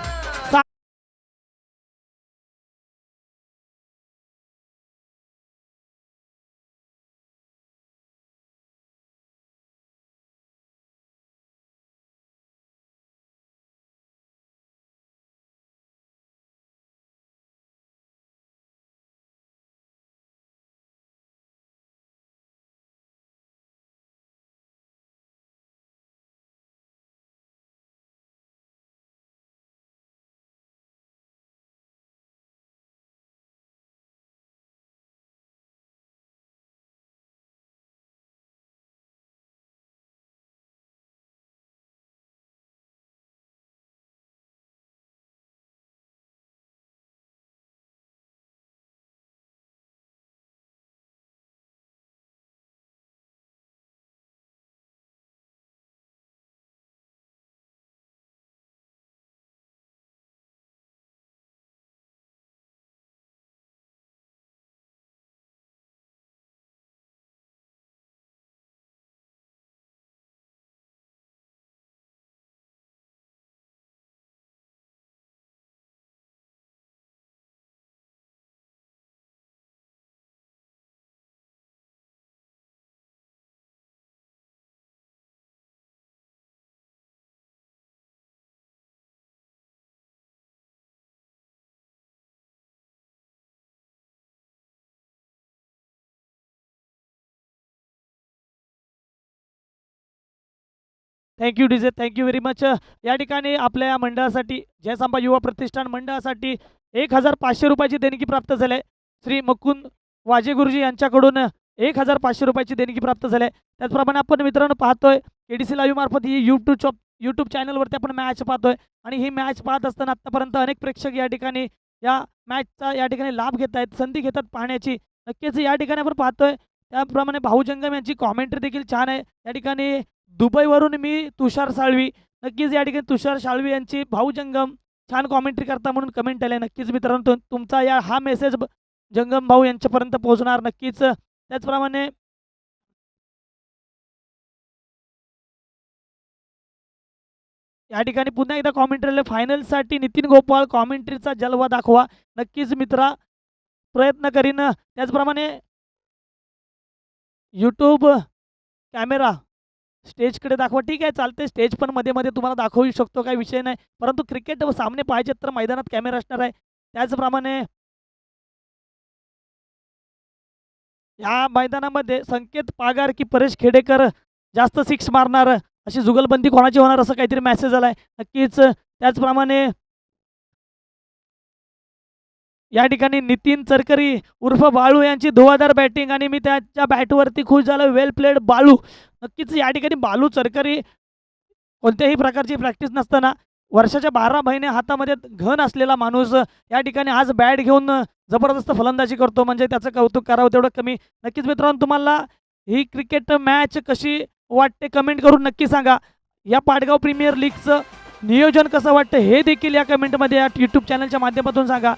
Speaker 3: Thank you DJ, thank you very much. या ठिकाणी आपल्या या मंडळासाठी जयसांबा युवा प्रतिष्ठान मंडळासाठी 1500 रुपयाची देणगी प्राप्त झाली आहे. श्री मुकुंद वाजे गुरुजी यांच्याकडून 1500 रुपयाची देणगी प्राप्त झाली आहे. त्याचप्रमाणे आपण मित्रांनो पाहतोय KDC लाईव्ह मार्फत ही यूट्यूब चॅनलवरती आपण मॅच पाहतोय आणि ही मॅच पाहत असताना आतापर्यंत अनेक प्रेक्षक या ठिकाणी या मॅचचा या ठिकाणी लाभ घेत आहेत, संधी घेतात पाहण्याची. नक्कीच या ठिकाणी आपण पाहतोय त्याप्रमाणे भाऊ जंगम यांची कॉमेंट्री देखील छान आहे. या ठिकाणी दुबईवरून मी तुषार साळवी, नक्कीच या ठिकाणी तुषार साळवी यांची भाऊ जंगम छान कॉमेंट्री करता म्हणून कमेंट आले. नक्कीच मित्रांनो तुमचा हा मेसेज जंगम भाऊ यांच्यापर्यंत पोहोचणार नक्कीच. त्याचप्रमाणे या ठिकाणी पुन्हा एकदा कॉमेंट्रीला फायनलसाठी नितीन गोपाळ कॉमेंट्रीचा जलवा दाखवा. नक्कीच मित्रा प्रयत्न करीन. त्याचप्रमाणे यूट्यूब कॅमेरा स्टेजकडे दाखवा. ठीक आहे, चालते. स्टेज पण मध्ये मध्ये तुम्हाला दाखवू शकतो, काही विषय नाही. परंतु क्रिकेट सामने पाहिजेत तर मैदानात कॅमेरा असणार आहे. त्याचप्रमाणे या मैदानामध्ये संकेत पागार की परेश खेडेकर जास्त सिक्स मारणार अशी जुगलबंदी कोणाची होणार असं काहीतरी मेसेज आलाय. नक्कीच त्याचप्रमाणे या ठिकाणी नितीन चरकरी उर्फ बाळू यांची धुवाधार बॅटिंग आणि मी त्याच्या बॅटवरती खुश झालो. वेल प्लेड बाळू. नक्कीच या ठिकाणी बाळू चरकरी कोणत्याही प्रकारची प्रॅक्टिस नसताना वर्षाच्या 12 महिने हातामध्ये घन असलेला माणूस या ठिकाणी आज बॅट घेऊन जबरदस्त फलंदाजी करतो, म्हणजे त्याचं कौतुक करावं तेवढं कमी. नक्कीच मित्रांनो तुम्हाला ही क्रिकेट मॅच कशी वाटते कमेंट करून नक्की सांगा. या पाटगाव प्रीमियर लीगचं नियोजन कसं वाटतं हे देखील या कमेंटमध्ये या यूट्यूब चॅनलच्या माध्यमातून सांगा.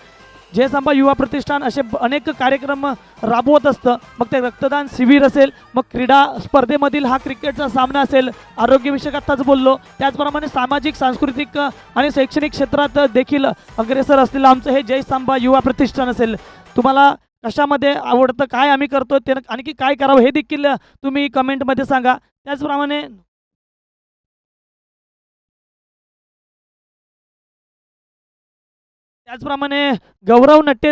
Speaker 3: जयसांबा युवा प्रतिष्ठान असे अनेक कार्यक्रम राबवत असतं. मग ते रक्तदान शिबिर असेल, मग क्रीडा स्पर्धेमधील हा क्रिकेटचा सामना असेल, आरोग्यविषयक आत्ताच बोललो. त्याचप्रमाणे सामाजिक सांस्कृतिक आणि शैक्षणिक क्षेत्रात देखील अग्रेसर असलेलं आमचं हे जयसांबा युवा प्रतिष्ठान असेल. तुम्हाला कशामध्ये आवडतं, काय आम्ही करतो, ते आणखी काय करावं हे देखील तुम्ही कमेंटमध्ये सांगा. त्याचप्रमाणे गौरव नट्टे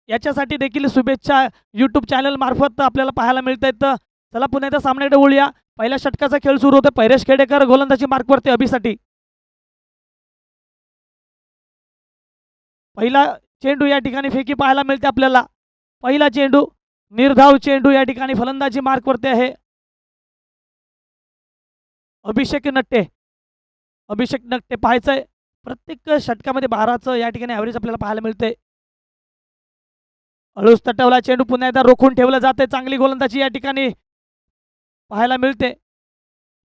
Speaker 3: याच्यासाठी देखील शुभेच्छा यूट्यूब चॅनल मार्फत आपल्याला पाहायला मिळत आहेत. चला पुन्हा एकदा सामन्याकडे वळूया. पहिल्या षटकाचा खेळ सुरू होतो. परेश खेडेकर गोलंदाजी मार्कवरती अभिसाठी. पहिला चेंडू या ठिकाणी फेकी पाहायला मिळते आपल्याला. पहिला चेंडू निर्धाव चेंडू या ठिकाणी फलंदाजी मार्कवरती आहे. अभिषेक नट्टे पाहायचंय. प्रत्येक षटकामध्ये 12चं या ठिकाणी ॲव्हरेज आपल्याला पाहायला मिळते. हळूच तटवला चेंडू पुन्हा एकदा रोखून ठेवलं जाते. चांगली गोलंदाजी या ठिकाणी पाहायला मिळते.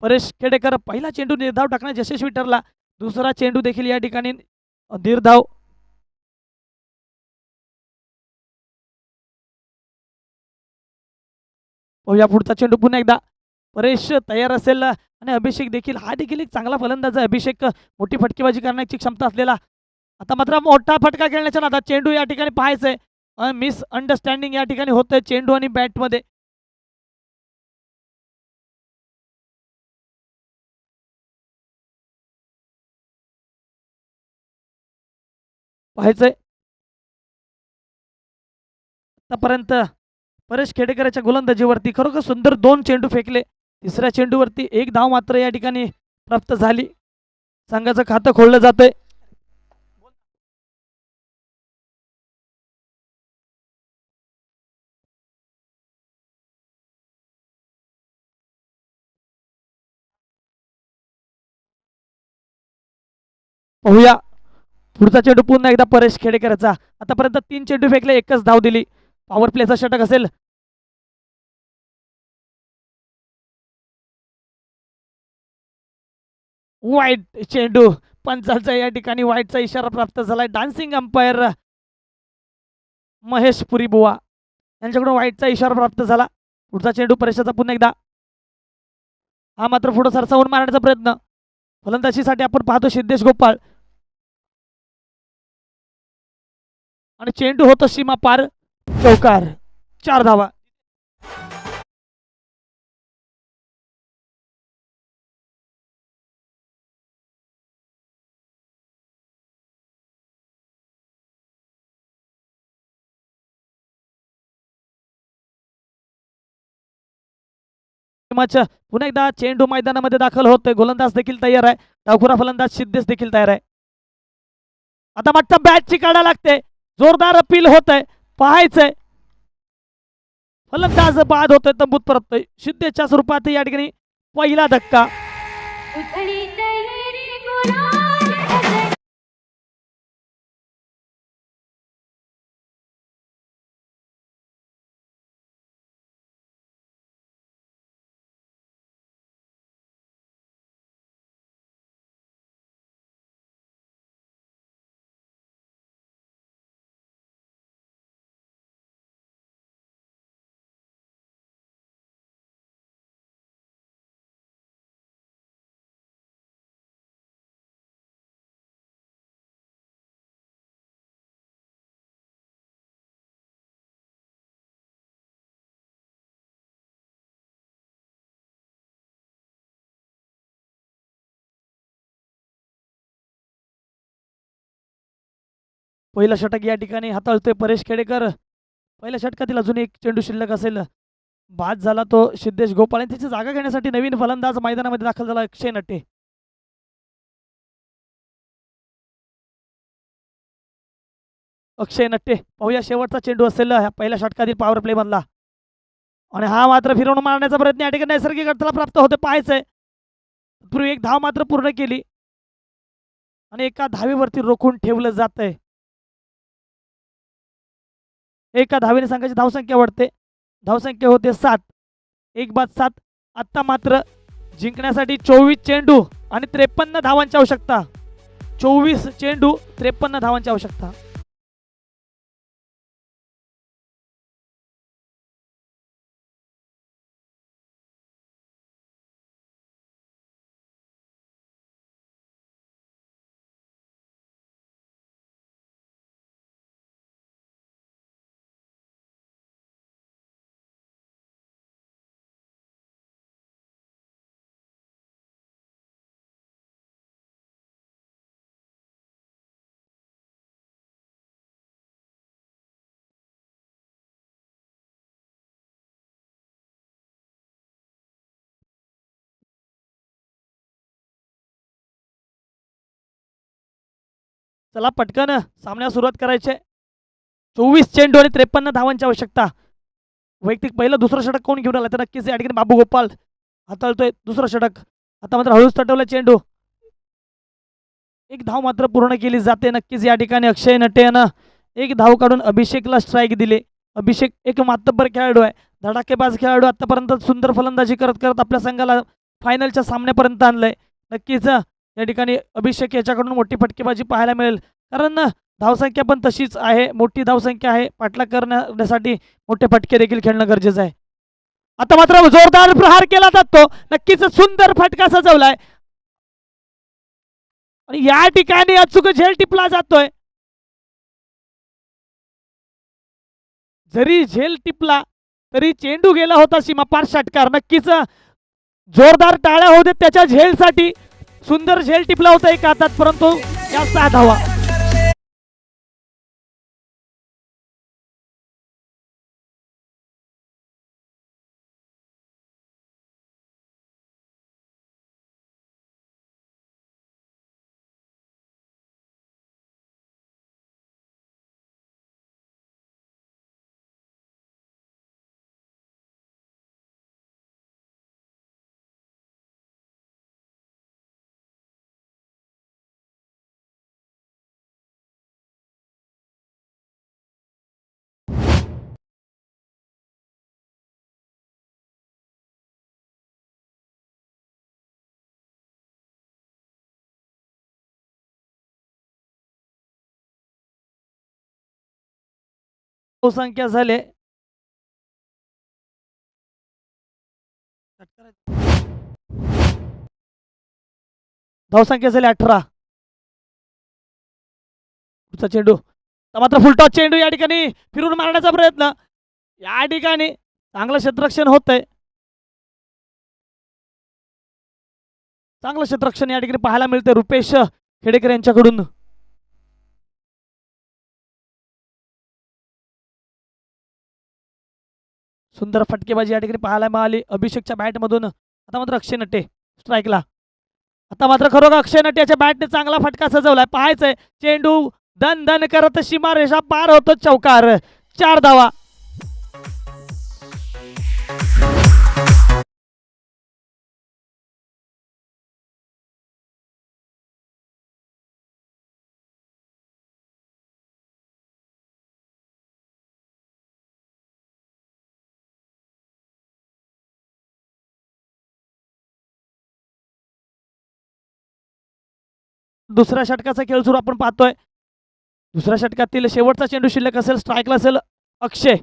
Speaker 3: परेश खेडेकर पहिला चेंडू निर्धाव टाकण्यात यशस्वी ठरला. दुसरा चेंडू देखील या ठिकाणी निर्धाव. या पुढचा चेंडू पुन्हा एकदा. परेश तयार असेल आणि अभिषेक देखील, हा देखील एक चांगला फलंदाज आहे. अभिषेक मोठी फटकेबाजी करण्याची क्षमता असलेला. आता मात्र मोठा फटका खेळण्याच्या नादात चेंडू या ठिकाणी पाहायचंय. मिस अंडरस्टँडिंग या ठिकाणी होतंय चेंडू आणि बॅटमध्ये. पाहायचंय आतापर्यंत परेश खेडेकरच्या गोलंदाजीवरती खरोखर सुंदर 2 चेंडू फेकले. तिसऱ्या चेंडूवरती 1 धाव मात्र या ठिकाणी प्राप्त झाली. संघाचं खातं खोललं जातंय. पाहूया पुढचा चेंडू पुन्हा एकदा परेश खेडेकरचा. आतापर्यंत 3 चेंडू फेकले, 1च धाव दिली. पॉवर प्लेचा षटक असेल. वाईट चेंडू. पंचांचा या ठिकाणी वाईटचा इशारा प्राप्त झालाय. डान्सिंग अंपायर महेश पुरी बुवा यांच्याकडून वाईटचा इशारा प्राप्त झाला. पुढचा चेंडू परेशाचा पुन्हा एकदा. हा मात्र पुढे सरसावून मारण्याचा प्रयत्न. फलंदाजीसाठी आपण पाहतो सिद्धेश गोपाळ आणि चेंडू होतो सीमा पार. चौकार. 4 धावा. मच पुन्हा एकदा चेंडू मैदानामध्ये दाखल होतोय. गोलंदाज देखील तयार आहे. डावखुरा फलंदाज सिद्धेश देखील तयार आहे. आता मागच्या बॅटची काढा लागते. जोरदार अपील होत आहे. पाहायचंय फलंदाज बाद होतोय. तंबूत परततोय. सिद्धेशच्या स्वरूपात या ठिकाणी पहिला धक्का. पहिला षटक या ठिकाणी हाताळतोय परेश खेडेकर. पहिल्या षटकातील अजून एक चेंडू शिल्लक असेल. बाद झाला तो सिद्धेश गोपाळ आणि त्याची जागा घेण्यासाठी नवीन फलंदाज मैदानामध्ये दाखल झाला अक्षय नटे. अक्षय नट्टे पाहूया शेवटचा चेंडू असेल ह्या पहिल्या षटकातील पॉवर प्ले मधला. आणि हा मात्र फिरवून मारण्याचा प्रयत्न या ठिकाणी नैसर्गिक अडथळा प्राप्त होते. पाहायचंय पूर्वी एक धाव मात्र पूर्ण केली आणि एका धावेवरती रोखून ठेवलं जातंय. एका धावेने संघाची धावसंख्या वाढते. धावसंख्या होते 7. 1 बाद 7. आत्ता मात्र जिंकण्यासाठी 24 चेंडू आणि 53 धावांची आवश्यकता. 24 चेंडू 53 धावांची आवश्यकता. चला पटकन सामन्याला सुरुवात करायची. 24 चेंडू आणि 53 धावांची आवश्यकता. वैयक्तिक पहिलं दुसरं षटक कोण घेऊन आलं तर नक्कीच या ठिकाणी बाबू गोपाळ हाताळतोय दुसरं षटक. आता मात्र हळूच तटवला चेंडू. एक धाव मात्र पूर्ण केली जाते. नक्कीच या ठिकाणी अक्षय नटे यानं एक धाव काढून अभिषेकला स्ट्राईक दिले. अभिषेक एक मातब्बर खेळाडू आहे. धडाकेबाज खेळाडू. आतापर्यंत सुंदर फलंदाजी करत करत आपल्या संघाला फायनलच्या सामन्यापर्यंत आणलंय. नक्कीच या ठिकाणी अभिषेक याच्याकडून मोठी फटकेबाजी पाहायला मिळेल. कारण धावसंख्या पण तशीच आहे. मोठी धावसंख्या आहे. पाठलाग करण्यासाठी मोठे फटके देखील खेळणं गरजेचं आहे. आता मात्र जोरदार प्रहार केला जातो. नक्कीच सुंदर फटका सजवलाय आणि या ठिकाणी अचूक झेल टिपला जातोय. जरी झेल टिपला तरी चेंडू गेला होता सीमापार षटकार. नक्कीच जोरदार टाळ्या होऊ देत त्याच्या झेलसाठी. सुंदर झेल टिपला होता एका हातात परंतु या 6 धावा. संख्या झाले धावसंख्या झाली 18. पुढचा चेंडू मात्र फुलटॉस चेंडू या ठिकाणी फिरून मारण्याचा प्रयत्न. या ठिकाणी चांगलं क्षेत्ररक्षण होतंय. चांगलं क्षेत्ररक्षण या ठिकाणी पाहायला मिळते रुपेश खेडेकर यांच्याकडून. सुंदर फटकेबाजी या ठिकाणी पाहायला मिळाली अभिषेकच्या बॅटमधून. आता मात्र अक्षय नटे स्ट्राईकला. आता मात्र खरोखर अक्षय नटे याच्या बॅटने चांगला फटका सजवलाय. पाहायचंय चेंडू दन दन करत सीमारेषा पार होतो. चौकार. 4 धावा. दुसऱ्या षटकाचा खेळ सुरू आपण पाहतोय. दुसऱ्या षटकातील शेवटचा चेंडू शिल्लक असेल. स्ट्राईकला असेल अक्षय.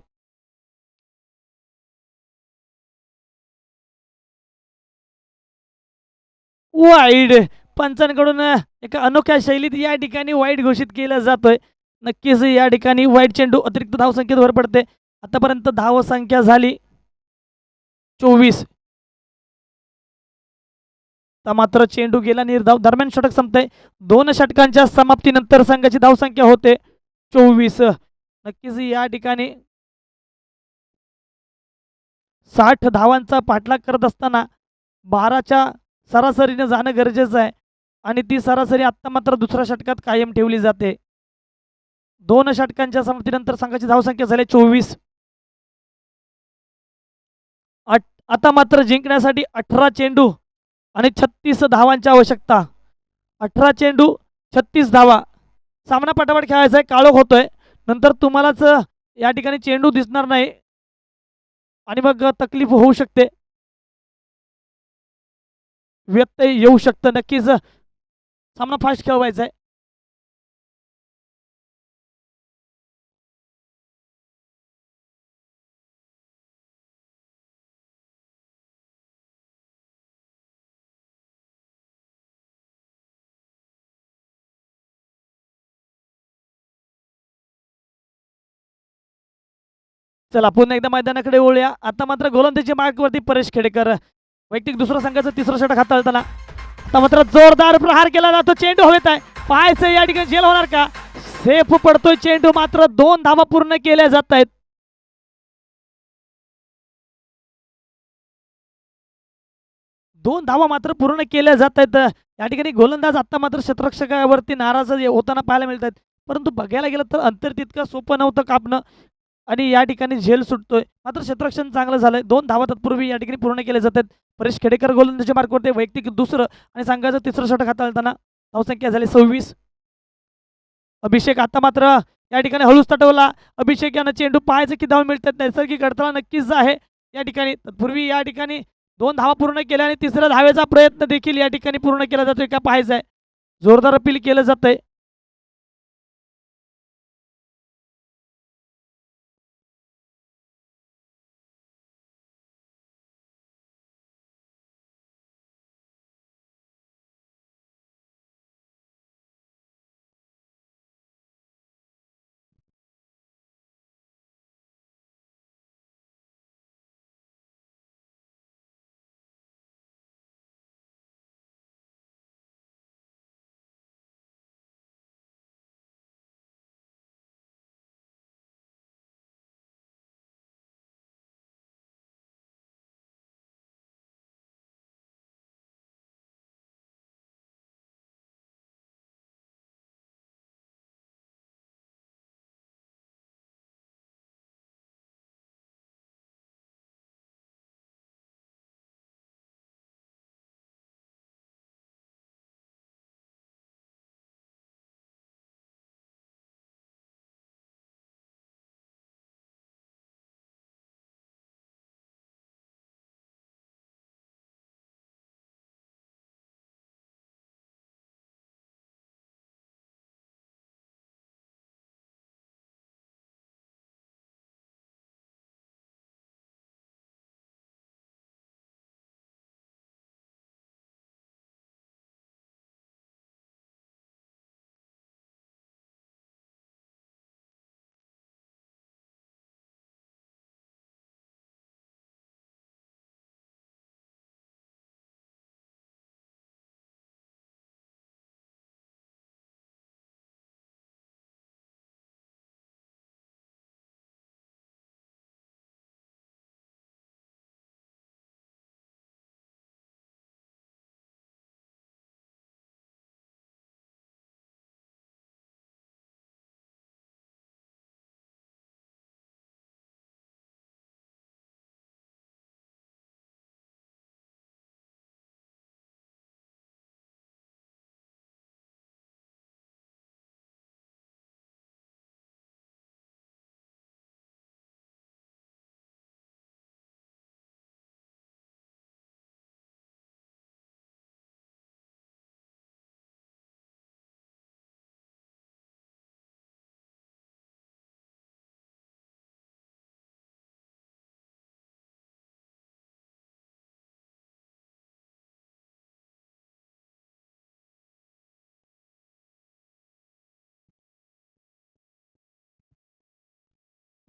Speaker 3: वाईड. पंचांकडून एका अनोख्या शैलीत या ठिकाणी वाईड घोषित केला जातोय. नक्कीच या ठिकाणी वाईड चेंडू अतिरिक्त धावसंख्येत भर पडते. आतापर्यंत धावसंख्या झाली 24. मात्र चेंडू गेला निर्धाव. दरम्यान षटक संपतंय. 2 षटकांच्या समाप्तीनंतर संघाची धावसंख्या होते 24. नक्कीच या ठिकाणी 60 धावांचा पाठलाग करत असताना 12च्या सरासरीने जाणं गरजेचं आहे आणि ती सरासरी आत्ता मात्र दुसऱ्या षटकात कायम ठेवली जाते. 2 षटकांच्या समाप्तीनंतर संघाची धावसंख्या झाली 24. आता मात्र जिंकण्यासाठी 18 चेंडू आणि 36 धावांची आवश्यकता. 18 चेंडू 36 धावा. सामना पटापट खेळायचा आहे. काळोख होतोय. नंतर तुम्हालाच या ठिकाणी चेंडू दिसणार नाही आणि मग तकलीफ होऊ शकते. व्यत्यय येऊ शकतं. नक्कीच सामना फास्ट खेळवायचा आहे. चला पुन्हा एकदा मैदानाकडे वळूया. आता मात्र गोलंदाजी मार्कवरती परेश खेडेकर. वैयक्तिक दुसऱ्या संघाचं तिसरं षटक हाताळताना आता मात्र जोरदार प्रहार केला जातो. चेंडू हवेत आहे. पाहायचं या ठिकाणी झेल होणार का. सेफ पडतोय चेंडू. मात्र 2 धावा पूर्ण केल्या जात आहेत. 2 धावा मात्र पूर्ण केल्या जात आहेत. या ठिकाणी गोलंदाज आता मात्र शतरक्षकावरती नाराज होताना पाहायला मिळत आहेत. परंतु बघायला गेलं तर अंतर तितकं सोपं नव्हतं कापणं आणि या ठिकाणी झेल सुटतोय. मात्र क्षेत्ररक्षण चांगलं झालंय. 2 धावा तत्पूर्वी या ठिकाणी पूर्ण केले जातात. परेश खेडेकर गोलंदाजी मार्कवरती वैयक्तिक दुसरं आणि संघाचं तिसरं षटक हाताळताना धावसंख्या झाली 26. अभिषेक आता मात्र या ठिकाणी हळूच तटवला. अभिषेक यानं चेंडू पाहायचं की धाव मिळतात. नैसर्गिक अडथळा नक्कीच आहे या ठिकाणी. तत्पूर्वी या ठिकाणी 2 धावा पूर्ण केल्या आणि तिसऱ्या धावेचा प्रयत्न देखील या ठिकाणी पूर्ण केला जातोय का पाहायचं आहे. जोरदार अपील केलं जातंय.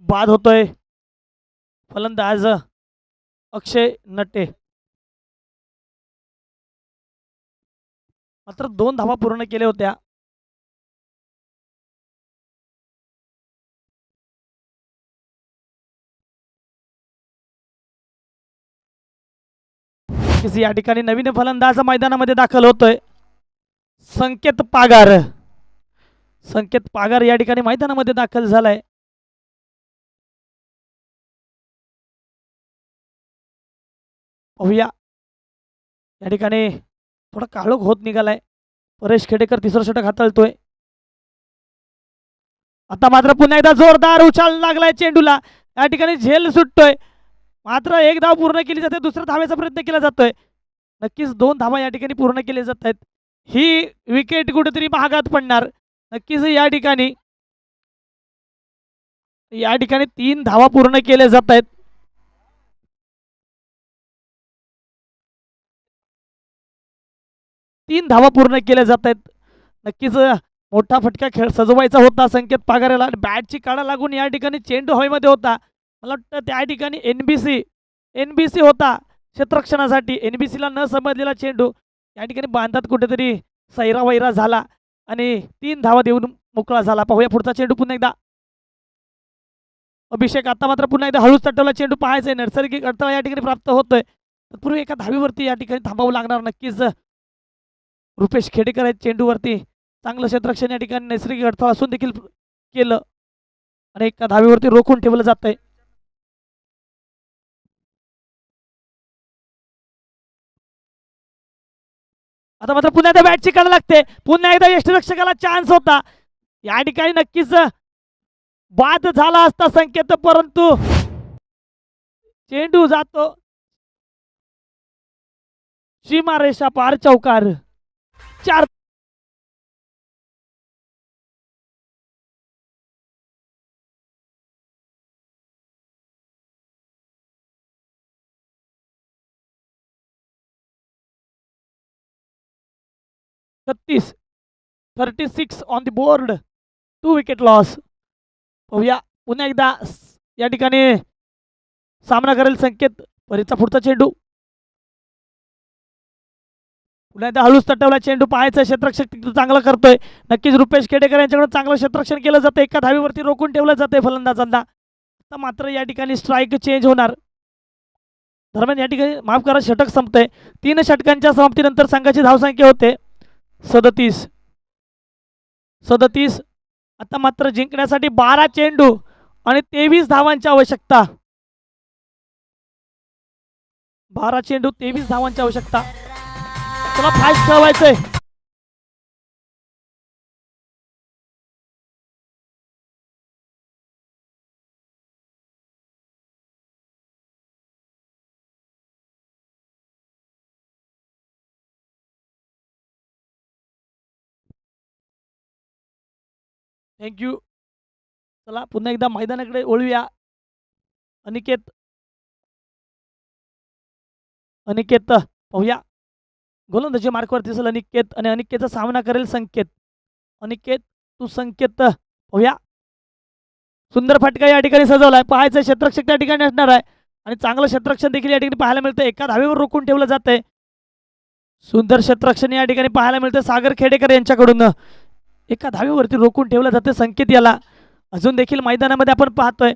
Speaker 3: बाद होतोय फलंदाज अक्षय नटे. मात्र 2 धावा पूर्ण केल्या होत्या. या ठिकाणी नवीन फलंदाज मैदानामध्ये दाखल होतोय. संकेत पागार. संकेत पागार या ठिकाणी मैदानामध्ये दाखल झालाय. पाहूया या ठिकाणी थोडा काळोख होत निघालाय. परेश खेडेकर तिसरं षटक हाताळतोय. आता मात्र पुन्हा एकदा जोरदार उछाल लागलाय चेंडूला. या ठिकाणी झेल सुटतोय. मात्र 1 धाव पूर्ण केली जाते. दुसऱ्या धावेचा प्रयत्न केला जातोय. नक्कीच 2 धावा या ठिकाणी पूर्ण केले जात आहेत. ही विकेट कुठेतरी महागात पडणार. नक्कीच या ठिकाणी 3 धावा पूर्ण केले जात आहेत. तीन धावा पूर्ण केल्या जात आहेत. नक्कीच मोठा फटका खेळ सजवायचा होता संकेत पागारेला. बॅटची काढा लागून या ठिकाणी चेंडू हवेमध्ये होता. मला वाटतं त्या ठिकाणी एनबीसी होता क्षेत्ररक्षणासाठी. एनबीसीला न समजलेला चेंडू या ठिकाणी बांधात कुठेतरी सैरावैरा झाला आणि 3 धावा देऊन मोकळा झाला. पाहूया पुढचा चेंडू पुन्हा एकदा. अभिषेक आता मात्र पुन्हा एकदा हळूच तटवला चेंडू. पाहायचंय नैसर्गिक अडथळा या ठिकाणी प्राप्त होतोय. तत्पूर्वी एका धावीवरती या ठिकाणी थांबावं लागणार. नक्कीच रुपेश खेडेकर आहेत चेंडूवरती. चांगलं क्षेत्ररक्षण या ठिकाणी नैसर्गिक अडथळा असून देखील केलं आणि एका धावीवरती रोखून ठेवलं जातंय. आता मात्र पुन्हा एकदा बॅटची काढा लागते. पुन्हा एकदा यष्टीरक्षकाला चान्स होता. या ठिकाणी नक्कीच बाद झाला असता संकेत, परंतु चेंडू जातो सीमारेषा पार चौकार. 4 36 on the board. 2 wicket loss. पाहूया पुन्हा एकदा या ठिकाणी सामना करेल संकेत. परीचा पुढचा चेंडू. पुन्हा एकदा हळूच तटवला चेंडू. पाहायचं क्षेत्ररक्षक चांगलं करतोय. नक्कीच रुपेश खेडेकर यांच्याकडून चांगलं क्षेत्ररक्षण केलं जातं. एका धावीवरती रोखून ठेवलं जातंय फलंदाजांना. तर मात्र या ठिकाणी स्ट्राईक चेंज होणार. दरम्यान या ठिकाणी माफ करा षटक संपतंय. 3 षटकांच्या समाप्तीनंतर संघाची धावसंख्या होते 37. आता मात्र जिंकण्यासाठी 12 चेंडू आणि 23 धावांची आवश्यकता. 12 चेंडू 23 धावांची आवश्यकता. चला फास्ट ठेवायचंय. थँक्यू. चला पुन्हा एकदा मैदानाकडे वळूया. अनिकेत पाहूया. गोलंदाजी मार्कवरती असेल अनिकेत आणि अनिकेतचा सामना करेल संकेत. अनिकेत तू संकेत. पाहूया सुंदर फटका या ठिकाणी सजवलाय. पाहायचं क्षेत्ररक्षक त्या ठिकाणी असणार आहे आणि चांगलं क्षेत्ररक्षण देखील या ठिकाणी पाहायला मिळतं. एका धावेवर रोखून ठेवलं जातंय. सुंदर क्षेत्ररक्षण या ठिकाणी पाहायला मिळतं सागर खेडेकर यांच्याकडून. एका धावेवरती रोखून ठेवलं जाते संकेत याला. अजून देखील मैदानामध्ये आपण पाहतोय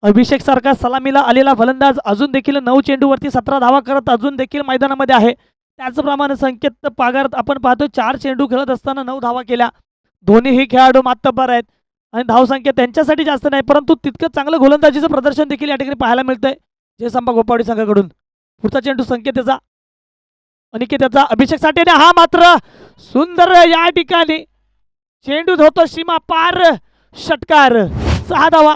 Speaker 3: अभिषेक सारखा सलामीला आलेला फलंदाज अजून देखील 9 चेंडूवरती 17 धावा करत अजून देखील मैदानामध्ये आहे. त्याचप्रमाणे संकेत पागार आपण पाहतोय 4 चेंडू खेळत असताना 9 धावा केल्या. दोन्हीही खेळाडू मातब्बर आहेत आणि धावसंख्या त्यांच्यासाठी जास्त नाही, परंतु तितकं चांगलं गोलंदाजीचं प्रदर्शन देखील या ठिकाणी पाहायला मिळतंय जयसंपा गोपावडी संघाकडून. पुढचा चेंडू संकेताचा अनिकेताचा अभिषेक साठेने हा मात्र सुंदर या ठिकाणी चेंडू होतो सीमा पार षटकार. 6 धावा.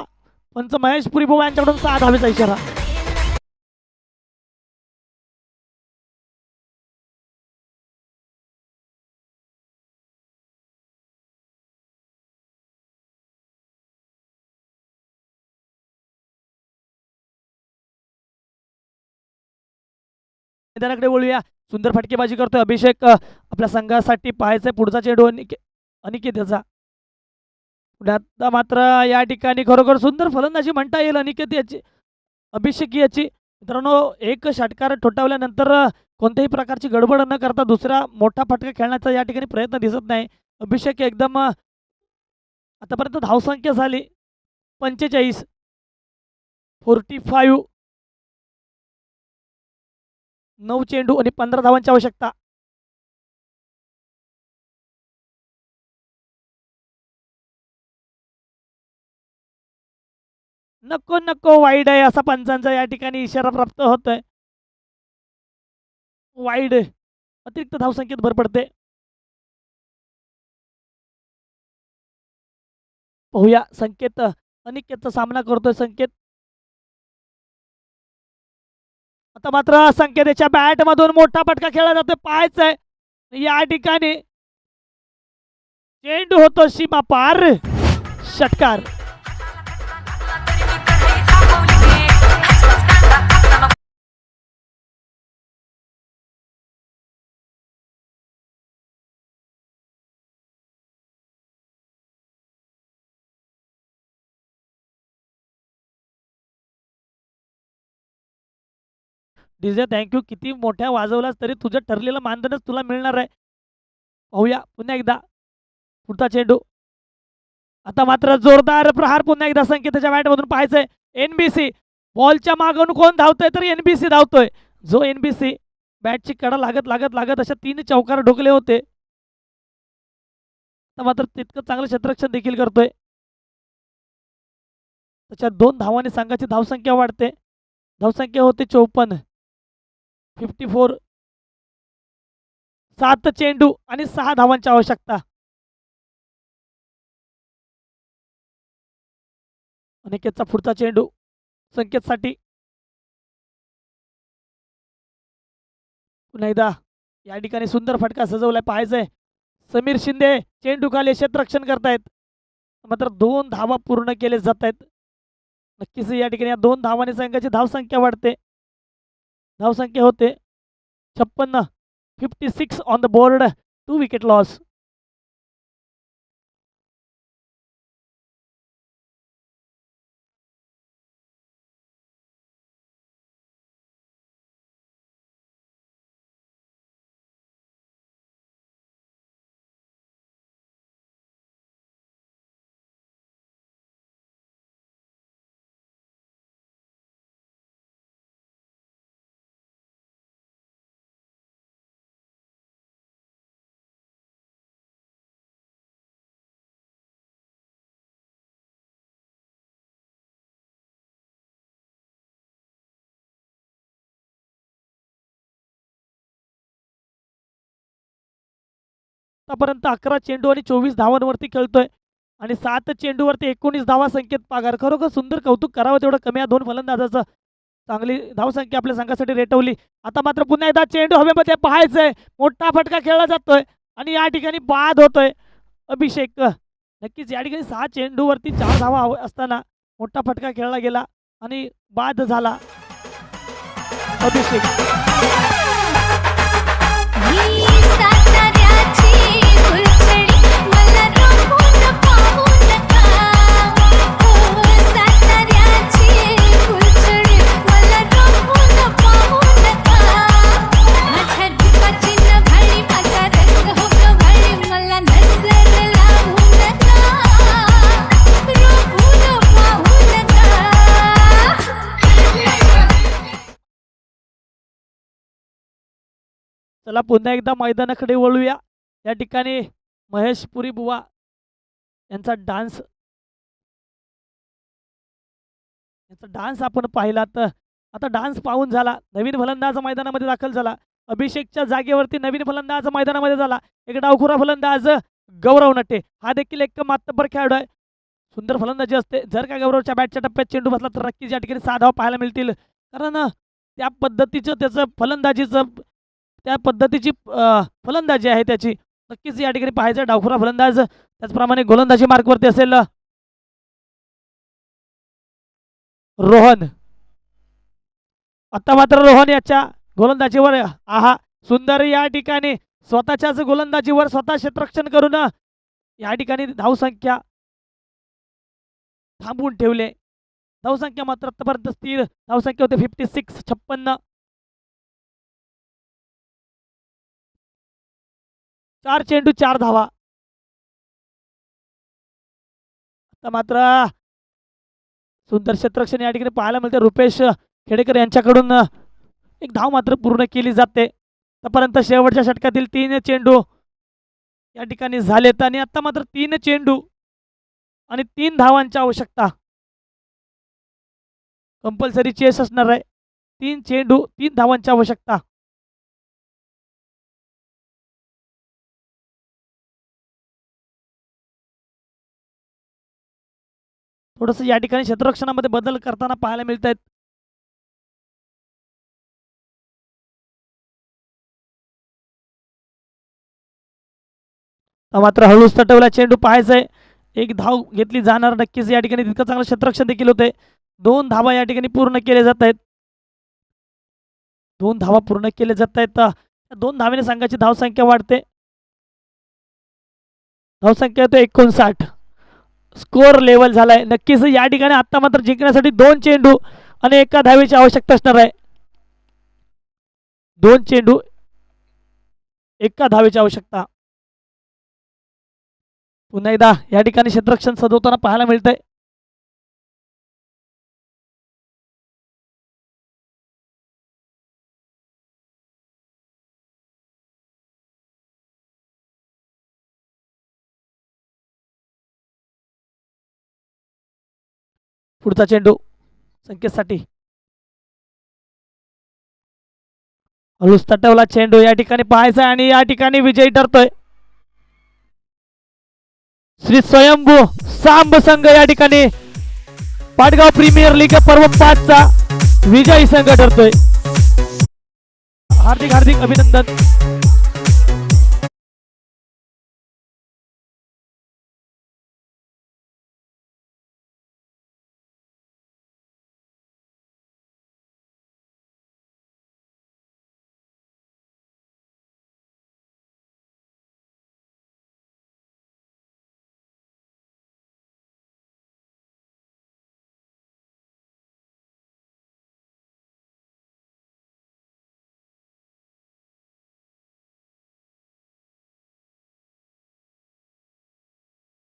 Speaker 3: पंच महेश पुरीभो यांच्याकडून 6 धावेचा इशारा. मैदानाकडे वळूया. सुंदर फटकेबाजी करतोय अभिषेक आपल्या संघासाठी. पाहायचंय पुढचा चेंडू अनिकेत याचा. पुण्यात मात्र या ठिकाणी खरोखर सुंदर फलंदाजी म्हणता येईल अनिकेत याची, अभिषेक याची. मित्रांनो, एक षटकार ठोठावल्यानंतर कोणत्याही प्रकारची गडबड न करता दुसरा मोठा फटका खेळण्याचा या ठिकाणी प्रयत्न दिसत नाही. अभिषेक एकदम आतापर्यंत धावसंख्या झाली 45, 45, 9 चेंडू आणि 15 धावांची आवश्यकता. नको नको वाईड आहे असा पंचांचा या ठिकाणी इशारा प्राप्त होतोय. वाईड, अतिरिक्त धावसंख्येत भर पडते. पाहूया संकेत, अनिकेतचा सामना करतोय संकेत. आता मात्र संकेतच्या बॅट मधून मोठा फटका खेळला जातोय. पाहायचंय या ठिकाणी चेंडू होतो सीमा पार, षटकार. DJ thank you. किती मोठ्या वाजवलास तरी तुझं ठरलेलं मानधनच तुला मिळणार आहे. पाहूया पुन्हा एकदा पुढचा चेंडू. आता मात्र जोरदार प्रहार पुन्हा एकदा संकेतच्या बॅटमधून पाहायचंय. एनबीसी बॉलच्या मागून कोण धावतोय तर एनबीसी धावतोय. जो एनबीसी बॅटची कडा लागत लागत लागत अशा 3 चौकार ढोकले होते. आता मात्र तितकं चांगलं क्षेत्ररक्षण देखील करतोय. त्याच्यात 2 धावांनी संघाची धावसंख्या वाढते. धावसंख्या होते 54, 54, 7 चेंडू आणि 6 धावांची आवश्यकता. अनिकेतचा पुढचा चेंडू संकेतसाठी. पुन्हा एकदा या ठिकाणी सुंदर फटका सजवलाय. पाहायचंय समीर शिंदे चेंडू खाली क्षेत्ररक्षण करतायत. मात्र 2 धावा पूर्ण केले जात आहेत. नक्कीच या ठिकाणी या 2 धावांनी संघाची धावसंख्या वाढते. धावसंख्या होते 56, 56 on the board. 2 wicket loss. आतापर्यंत 11 चेंडू आणि 24 धावांवरती खेळतोय आणि 7 चेंडूवरती 19 धावा. संकेत पागार खरोखर सुंदर कौतुक करावं तेवढं कमी. या 2 फलंदाजाचं चांगली धावसंख्या आपल्या संघासाठी रेटवली. आता मात्र पुन्हा एकदा चेंडू हवेमध्ये. पाहायचंय मोठा फटका खेळला जातोय आणि या ठिकाणी बाद होतोय. अभिषेक नक्कीच या ठिकाणी 6 चेंडूवरती 4 धावा असताना मोठा फटका खेळला गेला आणि बाद झाला अभिषेक. चला पुन्हा एकदा मैदानाकडे वळूया. या ठिकाणी महेश पुरी बुवा यांचा डान्स आपण पाहिला. तर आता डान्स पाहून झाला. नवीन फलंदाज मैदानामध्ये दाखल झाला. अभिषेकच्या जागेवरती नवीन फलंदाज मैदानामध्ये झाला. एक डावखुरा फलंदाज गौरव नटे. हा देखील एक मातब्बर खेळाडू आहे. सुंदर फलंदाजी असते. जर का गौरवच्या बॅटच्या टप्प्यात चेंडू बसला तर नक्कीच या ठिकाणी 6 धावा पाहायला मिळतील. कारण त्या पद्धतीचं त्याचं फलंदाजीचं त्या पद्धतीची फलंदाजी आहे त्याची. नक्कीच या ठिकाणी पाहायचं डावखुरा फलंदाज. त्याचप्रमाणे गोलंदाजी मार्कवरती असेल रोहन. आता मात्र रोहन याच्या गोलंदाजीवर आहा सुंदर या ठिकाणी स्वतःच्याच गोलंदाजीवर स्वतः क्षेत्ररक्षण करून या ठिकाणी धावसंख्या थांबवून ठेवले. धावसंख्या मात्र आतापर्यंत स्थिर धावसंख्या होते 56 56. 4 चेंडू 4 धावा. आता मात्र सुंदर क्षेत्ररक्षण या ठिकाणी पाहायला मिळते. रुपेश खेडेकर यांच्याकडून एक धाव मात्र पूर्ण केली जाते. आतापर्यंत शेवटच्या षटकातील 3 चेंडू या ठिकाणी झालेत आणि आता मात्र 3 चेंडू आणि 3 धावांची आवश्यकता. कंपल्सरी चेस असणार आहे. 3 चेंडू 3 धावांची आवश्यकता. थोडस या ठिकाणी क्षेत्ररक्षणामध्ये बदल करताना पाहायला मिळत आहेत. मात्र हळूच तटवला चेंडू पाहायचंय. एक धाव घेतली जाणार नक्कीच. या ठिकाणी तितकं चांगलं क्षेत्ररक्षण देखील होते. 2 धावा या ठिकाणी पूर्ण केले जात आहेत. 2 धावा पूर्ण केले जात आहेत. 2 धावेने संघाची धावसंख्या वाढते. धावसंख्या येतो 59. स्कोर लेवल झालाय. नक्कीच या ठिकाणी आता मात्र जिंकण्यासाठी 2 चेंडू आणि 1 धावेची आवश्यकता असणार आहे. 2 चेंडू 1 धावेची आवश्यकता. पुन्हा एकदा या ठिकाणी क्षेत्ररक्षण सजवताना पाहायला मिळतंय. पुढचा चेंडू संकेतसाठी. हळूच तटवला चेंडू या ठिकाणी पाहायचा आणि या ठिकाणी विजयी ठरतोय श्री स्वयंभू सांब संघ. या ठिकाणी पाटगाव प्रीमियर लीग पर्व 5 चा विजयी संघ ठरतोय. हार्दिक हार्दिक अभिनंदन.